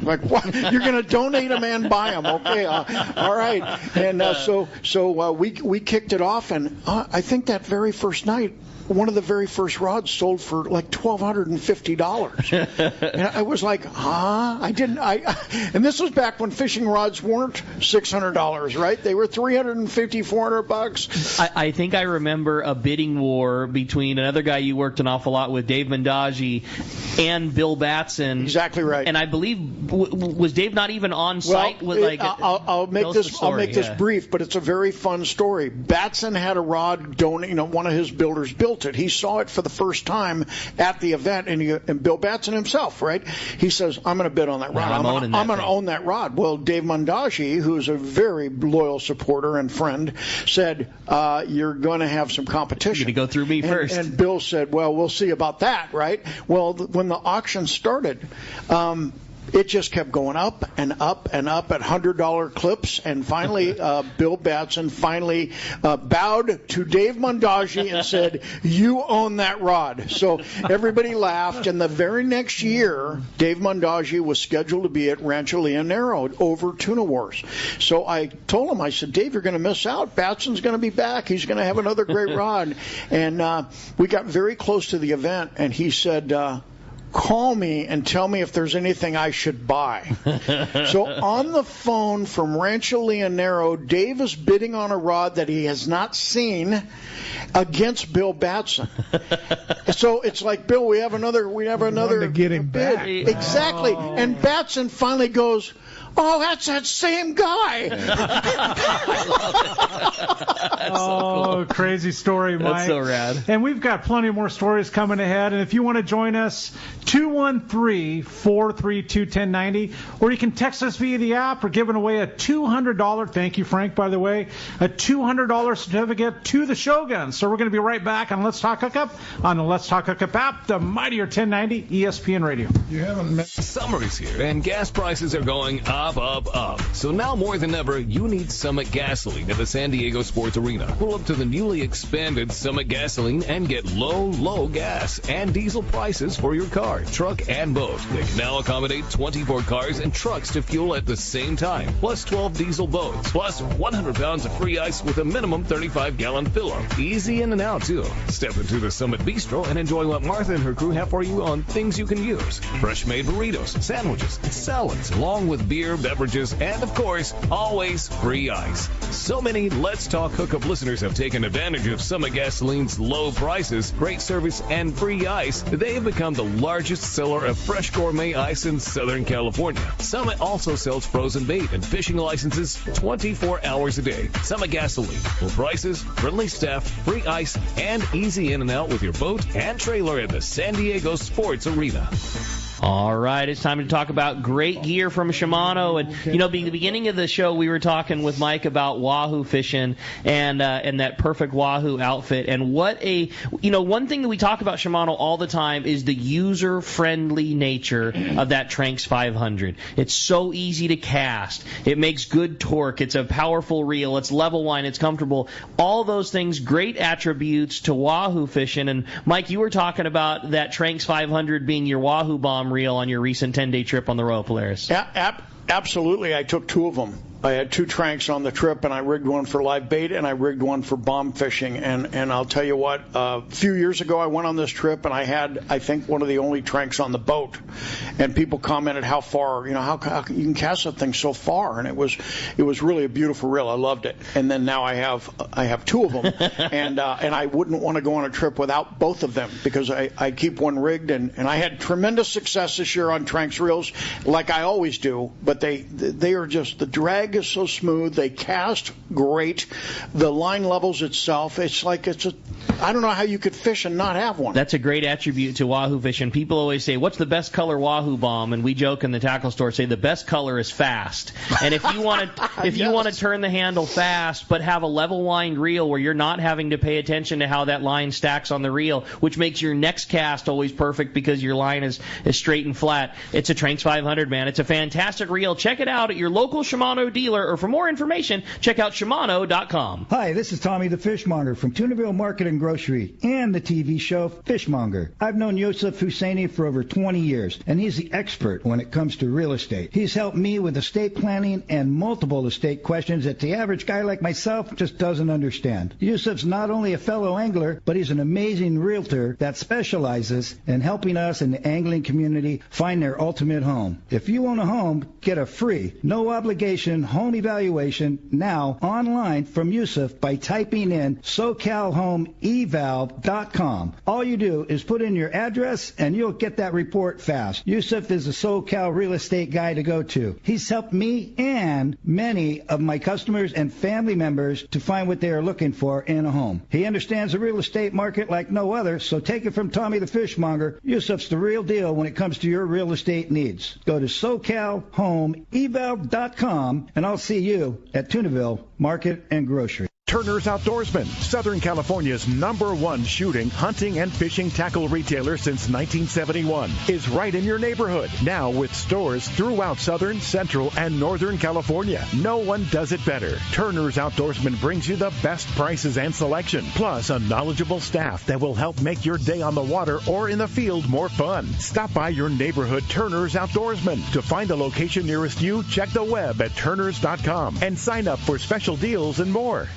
Like, what? You're going to donate them and buy them? Okay, all right. And so we kicked it off, and I think that very first night, one of the very first rods sold for like $1,250. And I was like, and this was back when fishing rods weren't $600, right? They were $350, $400. I think I remember a bidding war between another guy you worked an awful lot with, Dave Mendaji, and Bill Batson. Exactly right. And I believe, was Dave not even on site? I'll make this brief, but it's a very fun story. Batson had a rod donated, one of his builders built it. He saw it for the first time at the event, and Bill Batson himself, right? He says, I'm going to bid on that rod. I'm going to own that rod. Well, Dave Mendaji, who's a very loyal supporter and friend, said, you're going to have some competition. You're going to go through me first. And Bill said, well, we'll see about that, right? Well, when the auction started, it just kept going up and up and up at $100 clips, and finally Bill Batson bowed to Dave Mendaji and said, you own that rod. So everybody laughed, and the very next year, Dave Mendaji was scheduled to be at Rancho Leonero over Tuna Wars. So I told him, I said, Dave, you're going to miss out. Batson's going to be back. He's going to have another great rod. And we got very close to the event, and he said, call me and tell me if there's anything I should buy. So on the phone from Rancho Leonero, Dave is bidding on a rod that he has not seen against Bill Batson. So it's like, Bill, we have another to get him bid. back. Exactly. Oh. And Batson finally goes, oh, that's that same guy. Oh, crazy story, Mike. That's so rad. And we've got plenty more stories coming ahead. And if you want to join us, 213-432-1090, or you can text us via the app. We're giving away a $200, thank you, Frank, by the way, a $200 certificate to the Shogun. So we're going to be right back on Let's Talk Hookup on the Let's Talk Hookup app, the mightier 1090 ESPN Radio. You haven't met. Summer is here, and gas prices are going up. So now more than ever, you need Summit Gasoline at the San Diego Sports Arena. Pull up to the newly expanded Summit Gasoline and get low gas and diesel prices for your car, truck, and boat. They can now accommodate 24 cars and trucks to fuel at the same time, plus 12 diesel boats, plus 100 pounds of free ice with a minimum 35-gallon fill-up. Easy in and out, too. Step into the Summit Bistro and enjoy what Martha and her crew have for you on things you can use. Fresh-made burritos, sandwiches, and salads, along with beer, beverages, and of course, always free ice. So many Let's Talk Hookup listeners have taken advantage of Summit Gasoline's low prices, great service, and free ice. They have become the largest seller of fresh gourmet ice in Southern California. Summit also sells frozen bait and fishing licenses 24 hours a day. Summit Gasoline. Low prices, friendly staff, free ice, and easy in and out with your boat and trailer at the San Diego Sports Arena. All right, it's time to talk about great gear from Shimano. And, you know, at the beginning of the show, we were talking with Mike about Wahoo fishing and that perfect Wahoo outfit. And one thing that we talk about Shimano all the time is the user-friendly nature of that Tranx 500. It's so easy to cast. It makes good torque. It's a powerful reel. It's level line. It's comfortable. All those things, great attributes to Wahoo fishing. And, Mike, you were talking about that Tranx 500 being your Wahoo bomb reel on your recent 10-day trip on the Royal Polaris. Yeah, absolutely. I took two of them. I had two Tranx on the trip, and I rigged one for live bait, and I rigged one for bomb fishing. And I'll tell you what, a few years ago I went on this trip, and I had, I think, one of the only Tranx on the boat. And people commented how far, how you can cast that thing so far. And it was really a beautiful reel. I loved it. And then now I have two of them, and I wouldn't want to go on a trip without both of them because I keep one rigged, and I had tremendous success this year on Tranx reels, like I always do. But they are just, the drag is so smooth. They cast great. The line levels itself, I don't know how you could fish and not have one. That's a great attribute to Wahoo fishing. People always say, what's the best color Wahoo bomb? And we joke in the tackle store, say the best color is fast. And if you want to you want to turn the handle fast but have a level lined reel where you're not having to pay attention to how that line stacks on the reel, which makes your next cast always perfect because your line is straight and flat, it's a Tranx 500, man. It's a fantastic reel. Check it out at your local Shimano dealer, or for more information, check out Shimano.com. Hi, this is Tommy the Fishmonger from Tunaville Market and Grocery and the TV show Fishmonger. I've known Yosef Husseini for over 20 years, and he's the expert when it comes to real estate. He's helped me with estate planning and multiple estate questions that the average guy like myself just doesn't understand. Yosef's not only a fellow angler, but he's an amazing realtor that specializes in helping us in the angling community find their ultimate home. If you own a home, get a free, no obligation home evaluation now online from Yusuf by typing in SoCalHomeEval.com. All you do is put in your address and you'll get that report fast. Yusuf is a SoCal real estate guy to go to. He's helped me and many of my customers and family members to find what they are looking for in a home. He understands the real estate market like no other, so take it from Tommy the Fishmonger. Yusuf's the real deal when it comes to your real estate needs. Go to SoCalHomeEval.com and I'll see you at Tunaville Market and Grocery. Turner's Outdoorsman, Southern California's #1 shooting, hunting, and fishing tackle retailer since 1971, is right in your neighborhood. Now with stores throughout Southern, Central, and Northern California. No one does it better. Turner's Outdoorsman brings you the best prices and selection, plus a knowledgeable staff that will help make your day on the water or in the field more fun. Stop by your neighborhood Turner's Outdoorsman. To find the location nearest you, check the web at turners.com and sign up for special deals and more.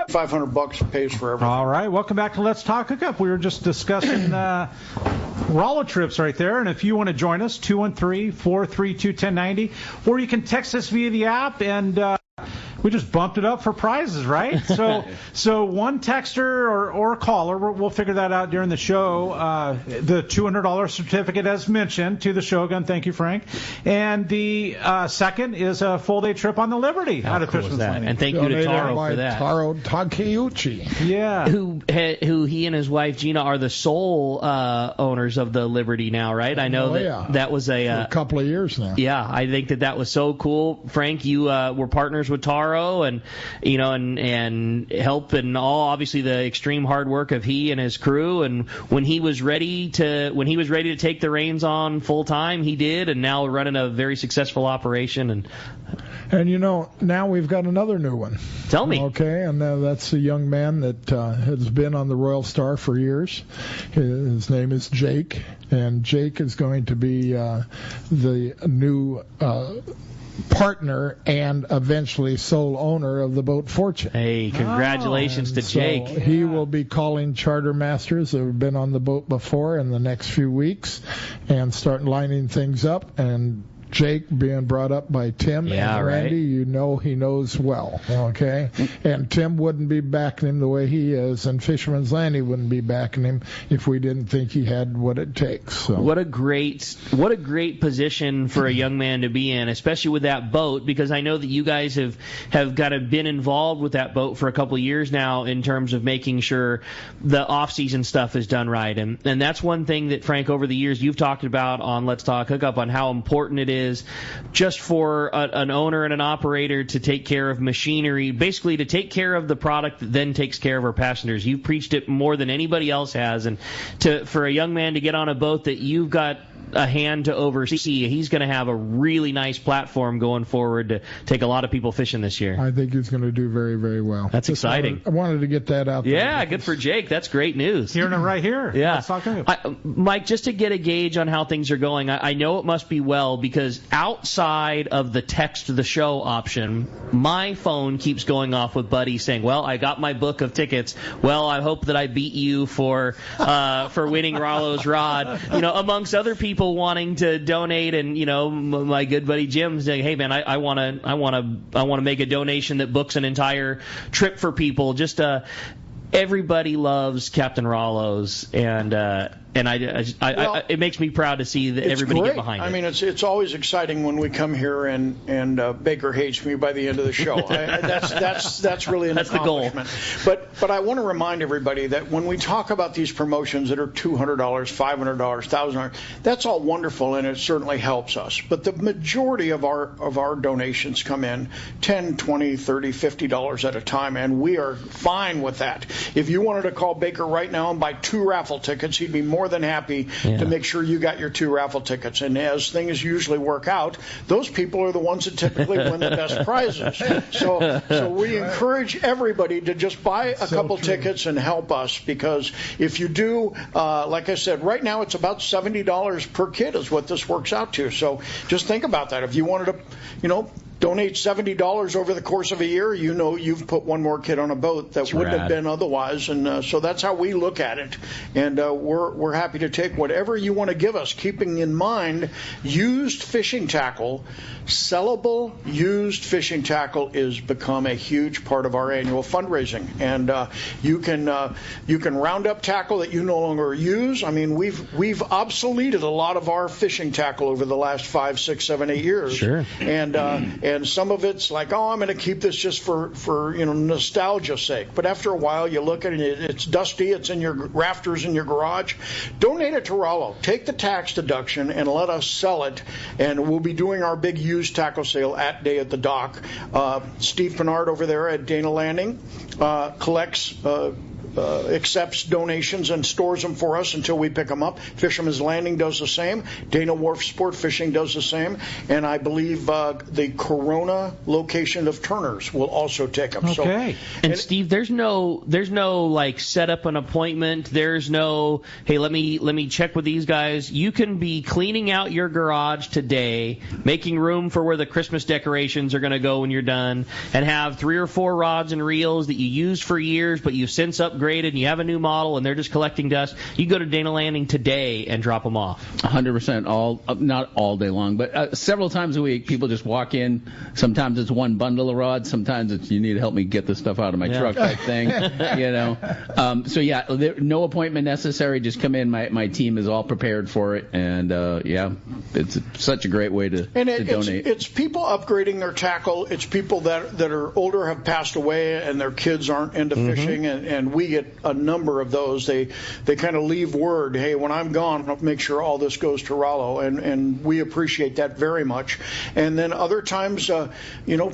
$500 pays for everything. All right, welcome back to Let's Talk Hookup. We were just discussing Rollo trips right there. And if you want to join us, 213-432-1090, or you can text us via the app, and we just bumped it up for prizes, right? So one texter or caller, we'll figure that out during the show. The $200 certificate, as mentioned, to the Shogun. Thank you, Frank. And the second is a full-day trip on the Liberty out of Fisherman's Landing. And thank you to Taro for that. Taro Takeuchi. Yeah. Who he and his wife Gina are the sole owners of the Liberty now, right? I know that was a couple of years now. Yeah, I think that was so cool. Frank, you were partners with Taro, and and help and all, obviously the extreme hard work of he and his crew. And when he was ready to take the reins on full time, he did, and now we're running a very successful operation. And now we've got another new one. Tell me. Okay, and that's a young man that has been on the Royal Star for years. His name is Jake, and Jake is going to be the new partner and eventually sole owner of the boat Fortune. Hey, congratulations to Jake. So he will be calling charter masters that have been on the boat before in the next few weeks and start lining things up. And Jake being brought up by Tim and Randy, right. He knows well, okay? And Tim wouldn't be backing him the way he is, and Fisherman's Landing wouldn't be backing him if we didn't think he had what it takes. So. What a great position for a young man to be in, especially with that boat, because I know that you guys have kind of been involved with that boat for a couple of years now in terms of making sure the off-season stuff is done right. And that's one thing that, Frank, over the years you've talked about on Let's Talk Hookup, on how important it is just for an owner and an operator to take care of machinery, basically to take care of the product that then takes care of our passengers. You've preached it more than anybody else has, and for a young man to get on a boat that you've got a hand to oversee, he's going to have a really nice platform going forward to take a lot of people fishing this year. I think he's going to do very, very well. That's exciting. I wanted to get that out there. Yeah, good for Jake. That's great news. Hearing it right here. Yeah. Mike, just to get a gauge on how things are going, I know it must be well, because outside of the text the show option, my phone keeps going off with Buddy saying, well, I got my book of tickets. Well, I hope that I beat you for winning Rollo's rod. Amongst other people wanting to donate, and my good buddy Jim saying, "Hey man, I want to make a donation that books an entire trip for people." Just everybody loves Captain Rollo's, and it makes me proud to see that everybody get behind it. I mean, it's always exciting when we come here and Baker hates me by the end of the show. That's really an accomplishment. The goal. But I want to remind everybody that when we talk about these promotions that are $200, $500, $1,000, that's all wonderful, and it certainly helps us. But the majority of our donations come in $10, $20, $30, $50 at a time, and we are fine with that. If you wanted to call Baker right now and buy 2 raffle tickets, he'd be more than happy to make sure you got your 2 raffle tickets. And as things usually work out, those people are the ones that typically win the best prizes. So we encourage everybody to just buy a couple tickets and help us, because if you do, like I said, right now it's about $70 per kid is what this works out to. So just think about that. If you wanted to, donate $70 over the course of a year, you've put one more kid on a boat that wouldn't have been otherwise. And so that's how we look at it. And we're happy to take whatever you want to give us, keeping in mind used fishing tackle. Sellable used fishing tackle is become a huge part of our annual fundraising. And you can round up tackle that you no longer use. I mean, we've obsoleted a lot of our fishing tackle over the last 5, 6, 7, 8 years. Sure. And some of it's like, I'm going to keep this just for nostalgia's sake. But after a while, you look at it, it's dusty, it's in your rafters in your garage. Donate it to Rollo. Take the tax deduction and let us sell it. And we'll be doing our big used tackle sale at the dock. Steve Pinard over there at Dana Landing collects accepts donations and stores them for us until we pick them up. Fisherman's Landing does the same. Dana Wharf Sport Fishing does the same. And I believe the Corona location of Turner's will also take them. Okay. And Steve, there's no like set up an appointment. There's no, hey, let me check with these guys. You can be cleaning out your garage today, making room for where the Christmas decorations are going to go when you're done, and have 3 or 4 rods and reels that you used for years, but you've since upgraded upgraded and you have a new model and they're just collecting dust, you go to Dana Landing today and drop them off. 100%, not all day long, but several times a week, people just walk in. Sometimes it's one bundle of rods. Sometimes it's, you need to help me get this stuff out of my truck type thing. So yeah, no appointment necessary. Just come in. My team is all prepared for it, and it's such a great way to donate. It's people upgrading their tackle. It's people that are older, have passed away, and their kids aren't into fishing, and we get a number of those. They kind of leave word, hey, when I'm gone, I'll make sure all this goes to Rollo, and we appreciate that very much. And then other times,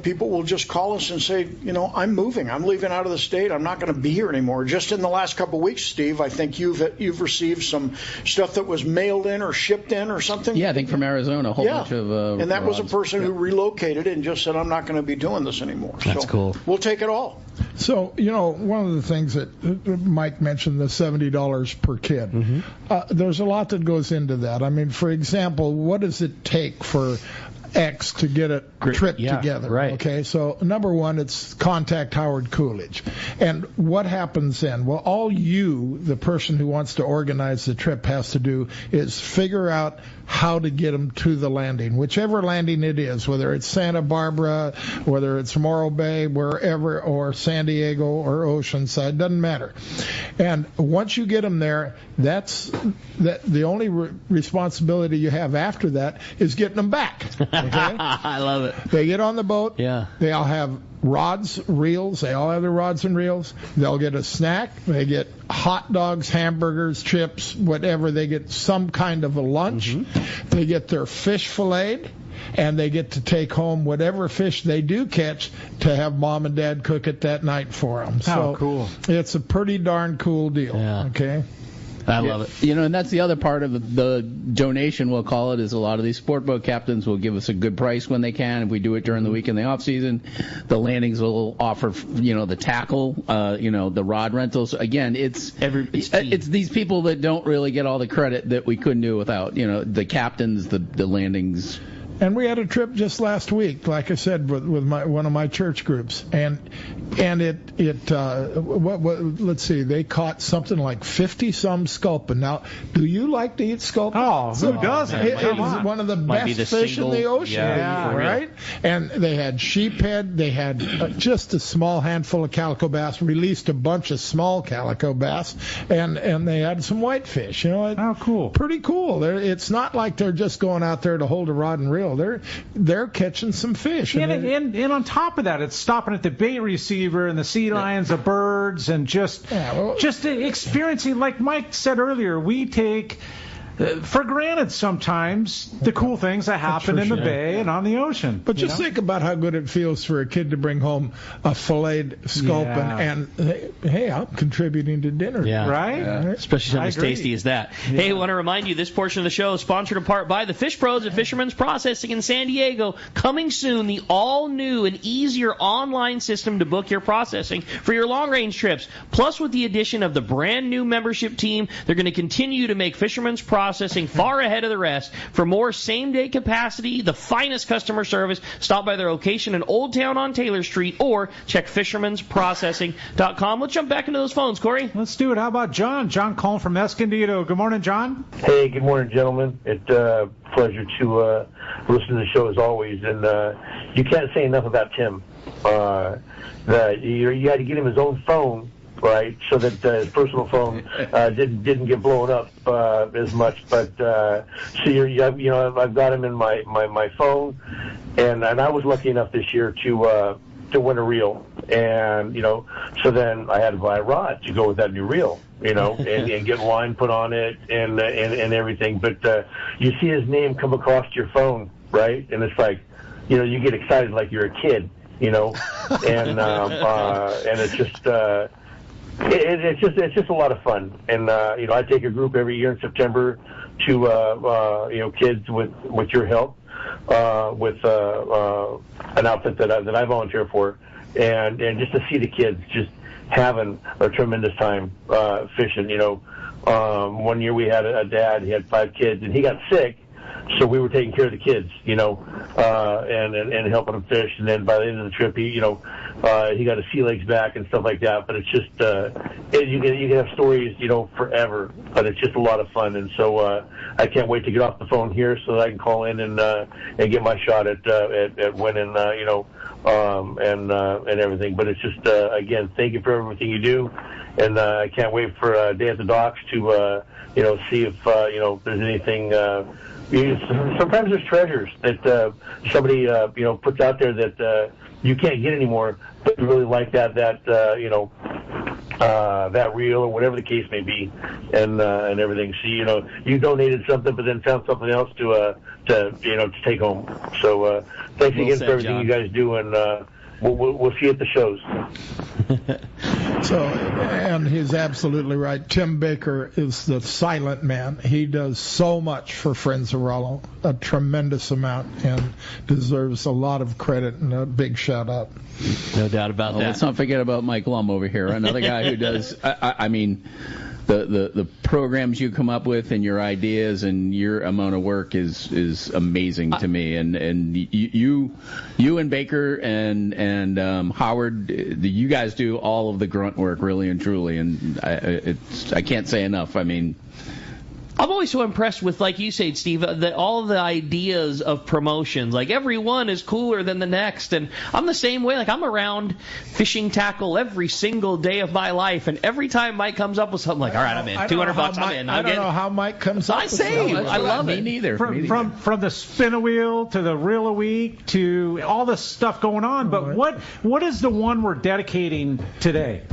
people will just call us and say, I'm moving. I'm leaving out of the state. I'm not going to be here anymore. Just in the last couple of weeks, Steve, I think you've received some stuff that was mailed in or shipped in or something. Yeah, I think from Arizona, a whole bunch of and that rods. was a person who relocated and just said, I'm not going to be doing this anymore. That's cool. We'll take it all. So, one of the things that Mike mentioned, the $70 per kid, there's a lot that goes into that. I mean, for example, what does it take for X to get a trip together? Right. Okay, so number one, it's contact Howard Coolidge. And what happens then? Well, all you, the person who wants to organize the trip, has to do is figure out how to get them to the landing, whichever landing it is, whether it's Santa Barbara, whether it's Morro Bay, wherever, or San Diego or Oceanside, doesn't matter. And once you get them there, that's the only responsibility you have after that is getting them back. Okay? I love it. They get on the boat. Yeah. They all have rods, reels. They all have their rods and reels. They'll get a snack. They get hot dogs, hamburgers, chips, whatever. They get some kind of a lunch. They get their fish filleted, and they get to take home whatever fish they do catch to have mom and dad cook it that night for them. So cool. It's a pretty darn cool deal. Yeah. Okay. I love it. And that's the other part of the donation, we'll call it, is a lot of these sport boat captains will give us a good price when they can. If we do it during the week in the off season, the landings will offer, the tackle, the rod rentals. Again, it's these people that don't really get all the credit that we couldn't do without, the captains, the landings. And we had a trip just last week, like I said, with one of my church groups, and let's see, they caught something like 50-some sculpin. Now, do you like to eat sculpin? Oh, who doesn't? It is one of the best fish in the ocean, right? And they had sheephead, they had just a small handful of calico bass, released a bunch of small calico bass, and they had some whitefish. Cool. Pretty cool. It's not like they're just going out there to hold a rod and reel. They're catching some fish. And on top of that, it's stopping at the bait receiver and the sea lions, the birds, and just experiencing, like Mike said earlier, we take for granted sometimes the cool things that happen in the bay and on the ocean. But just think about how good it feels for a kid to bring home a filleted sculpin and, hey, I'm contributing to dinner. Yeah. Right? Especially something as tasty as that. Yeah. Hey, I want to remind you, this portion of the show is sponsored in part by the Fish Pros at Fisherman's Processing in San Diego. Coming soon, the all-new and easier online system to book your processing for your long-range trips. Plus, with the addition of the brand-new membership team, they're going to continue to make Fisherman's Processing far ahead of the rest. For more same-day capacity, the finest customer service, stop by their location in Old Town on Taylor Street or check fishermansprocessing.com. Let's jump back into those phones, Corey. Let's do it. How about John? John calling from Escondido. Good morning, John. Hey, good morning, gentlemen. It's a pleasure to listen to the show as always. And you can't say enough about Tim. You had to get him his own phone, right, so that his personal phone didn't get blown up as much. But I've got him in my phone, and I was lucky enough this year to win a reel, and so then I had to buy a rod to go with that new reel, and get line put on it and everything. But you see his name come across your phone, right, and it's like, you get excited like you're a kid, and it's just. It's just a lot of fun, and I take a group every year in September to kids with your help, with an outfit that I volunteer for, and just to see the kids just having a tremendous time fishing. One year we had a dad, he had 5 kids, and he got sick, So we were taking care of the kids, and helping them fish. And then by the end of the trip, he got his sea legs back and stuff like that. But it's just, you can have stories, forever. But it's just a lot of fun. And so I can't wait to get off the phone here so that I can call in and get my shot at winning, and everything. But it's just, again, thank you for everything you do. And I can't wait for Day at the Docks to, see if, there's anything. Sometimes there's treasures that somebody, puts out there that you can't get anymore, but you really like that reel or whatever the case may be, and everything. So you donated something, but then found something else to take home. So thanks again for everything you guys do, and we'll see you at the shows. So, and he's absolutely right. Tim Baker is the silent man. He does so much for Friends of Rollo, a tremendous amount, and deserves a lot of credit and a big shout out. No doubt about that. Let's not forget about Mike Lum over here, another guy who does. I mean, the programs you come up with and your ideas and your amount of work is amazing to me. And you and Baker and Howard, you guys do all of the grunt work really and truly. And I can't say enough. I mean, I'm always so impressed with, like you said, Steve, that all of the ideas of promotions, like every one is cooler than the next. And I'm the same way. Like, I'm around fishing tackle every single day of my life. And every time Mike comes up with something, like, all right, I'm in. $200, I'm in. I don't know how Mike comes up with something. I love it. Me neither. From the spin-a-wheel to the reel a week to all the stuff going on. But what is the one we're dedicating today?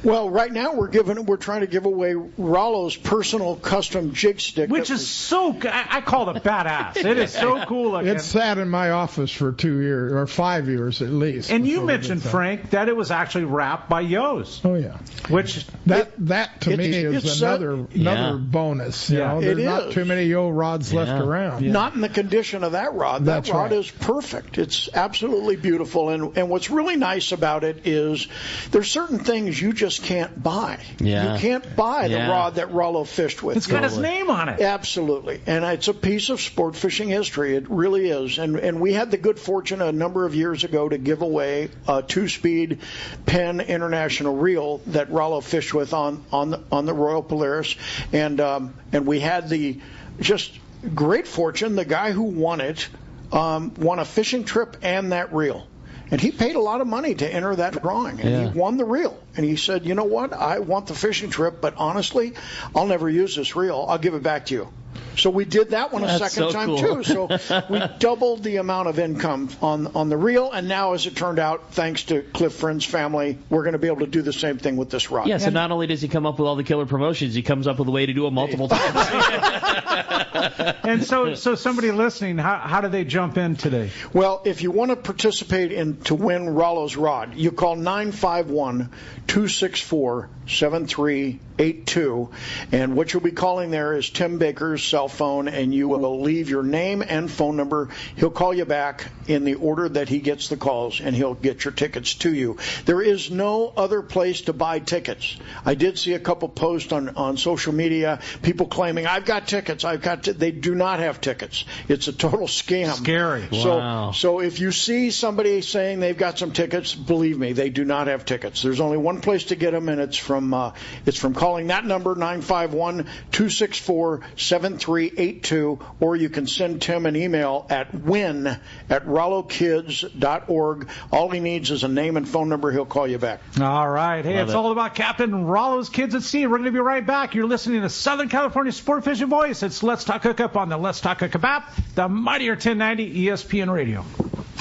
Well, right now we're trying to give away Rollo's personal custom jig stick, which is so. I call it badass. It is so cool looking. It sat in my office for 2 years or 5 years at least. And you mentioned, Frank, that it was actually wrapped by Yo's. Oh yeah. Which that to me is another bonus. There's not too many Yo rods left around. Yeah. Not in the condition of that rod. That rod is perfect. It's absolutely beautiful. And what's really nice about it is there's certain things you just can't buy. Yeah. You can't buy the rod that Rollo fished with. It's got his name on it. Absolutely. And it's a piece of sport fishing history. It really is. And we had the good fortune a number of years ago to give away a 2-speed Penn International reel that Rollo fished with on the Royal Polaris. And we had the just great fortune. The guy who won it won a fishing trip and that reel. And he paid a lot of money to enter that drawing, and he won the reel. And he said, you know what, I want the fishing trip, but honestly, I'll never use this reel. I'll give it back to you. So we did that one a second time, too. So we doubled the amount of income on the reel, and now, as it turned out, thanks to Cliff Friend's family, we're going to be able to do the same thing with this rod. Yeah, so not only does he come up with all the killer promotions, he comes up with a way to do it multiple times. And so somebody listening, how do they jump in today? Well, if you want to participate to win Rollo's rod, you call 951-264-7382, and what you'll be calling there is Tim Baker's cell phone, and you will leave your name and phone number. He'll call you back in the order that he gets the calls, and he'll get your tickets to you. There is no other place to buy tickets. I did see a couple posts on social media, people claiming, I've got tickets, they do not have tickets. It's a total scam. Scary. Wow. So if you see somebody saying they've got some tickets, believe me, they do not have tickets. There's only one place to get them, and it's from calling that number, 951-264-7382, or you can send Tim an email at win@rollokids.org. All he needs is a name and phone number. He'll call you back. All right. Hey, it's all about Captain Rollo's Kids at Sea. We're going to be right back. You're listening to Southern California Sport Fishing Voice. It's Let's Talk Hookup on the Let's Talk Hookup app, the mightier 1090 ESPN Radio.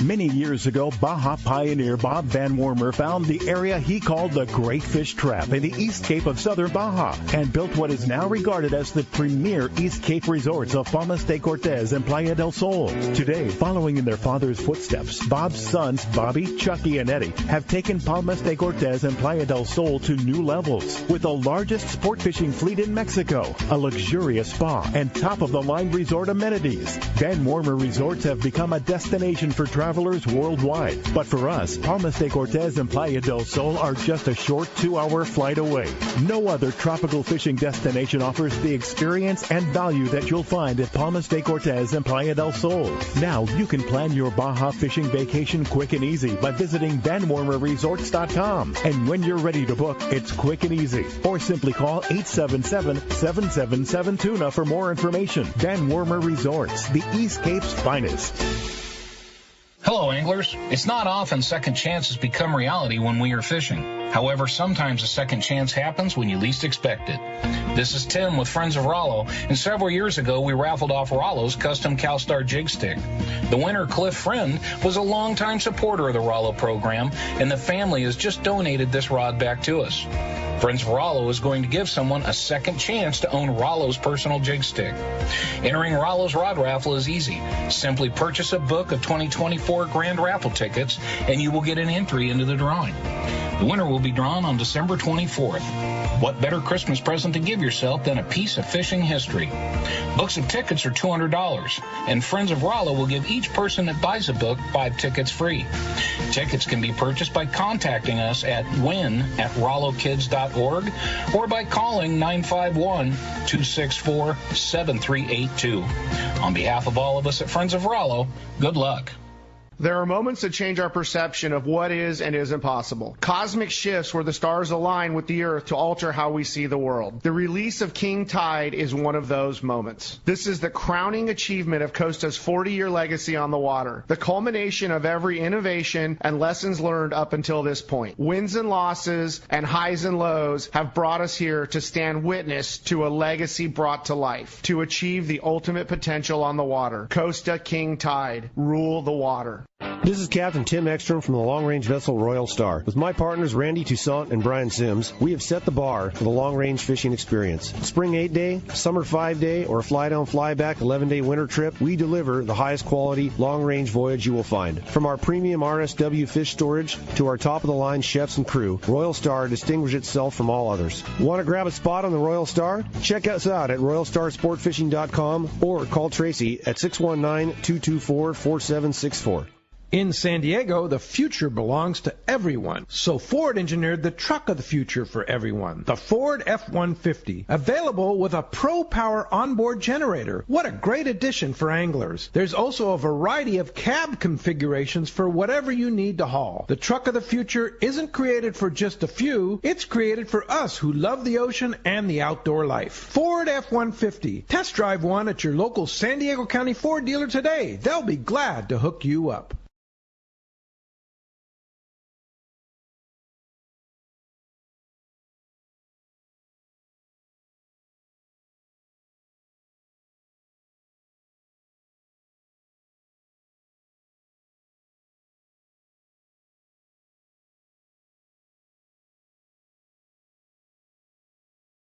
Many years ago, Baja pioneer Bob Van Wormer found the area he called the Great Fish Trap in the East Cape of southern Baja and built what is now regarded as the premier East Cape resorts of Palmas de Cortez and Playa del Sol. Today, following in their father's footsteps, Bob's sons, Bobby, Chucky, and Eddie, have taken Palmas de Cortez and Playa del Sol to new levels with the largest sport fishing fleet in Mexico, a luxurious spa, and top-of-the-line resort amenities. Van Wormer Resorts have become a destination for travelers travelers worldwide. But for us, Palmas de Cortez and Playa del Sol are just a short 2-hour flight away. No other tropical fishing destination offers the experience and value that you'll find at Palmas de Cortez and Playa del Sol. Now you can plan your Baja fishing vacation quick and easy by visiting VanWarmerResorts.com. And when you're ready to book, it's quick and easy. Or simply call 877-777-TUNA for more information. Van Wormer Resorts, the East Cape's finest. Hello, anglers. It's not often second chances become reality when we are fishing. However, sometimes a second chance happens when you least expect it. This is Tim with Friends of Rollo, and several years ago we raffled off Rollo's custom CalStar jig stick. The winner, Cliff Friend, was a longtime supporter of the Rollo program, and the family has just donated this rod back to us. Friends of Rollo is going to give someone a second chance to own Rollo's personal jig stick. Entering Rollo's rod raffle is easy. Simply purchase a book of 2024 grand raffle tickets, and you will get an entry into the drawing. The winner will be drawn on December 24th. What better Christmas present to give yourself than a piece of fishing history? Books of tickets are $200, and Friends of Rollo will give each person that buys a book 5 tickets free. Tickets can be purchased by contacting us at win@rollokids.org or by calling 951-264-7382. On behalf of all of us at Friends of Rollo, good luck. There are moments that change our perception of what is and isn't possible. Cosmic shifts where the stars align with the earth to alter how we see the world. The release of King Tide is one of those moments. This is the crowning achievement of Costa's 40-year legacy on the water, the culmination of every innovation and lessons learned up until this point. Wins and losses and highs and lows have brought us here to stand witness to a legacy brought to life, to achieve the ultimate potential on the water. Costa King Tide, rule the water. This is Captain Tim Ekstrom from the long-range vessel Royal Star. With my partners Randy Toussaint and Brian Sims, we have set the bar for the long-range fishing experience. Spring 8-day, summer 5-day, or fly-down, fly-back 11-day winter trip, we deliver the highest quality long-range voyage you will find. From our premium RSW fish storage to our top-of-the-line chefs and crew, Royal Star distinguishes itself from all others. Want to grab a spot on the Royal Star? Check us out at RoyalStarSportFishing.com or call Tracy at 619-224-4764. In San Diego, the future belongs to everyone. So Ford engineered the truck of the future for everyone, the Ford F-150, available with a Pro Power onboard generator. What a great addition for anglers. There's also a variety of cab configurations for whatever you need to haul. The truck of the future isn't created for just a few. It's created for us who love the ocean and the outdoor life. Ford F-150. Test drive one at your local San Diego County Ford dealer today. They'll be glad to hook you up.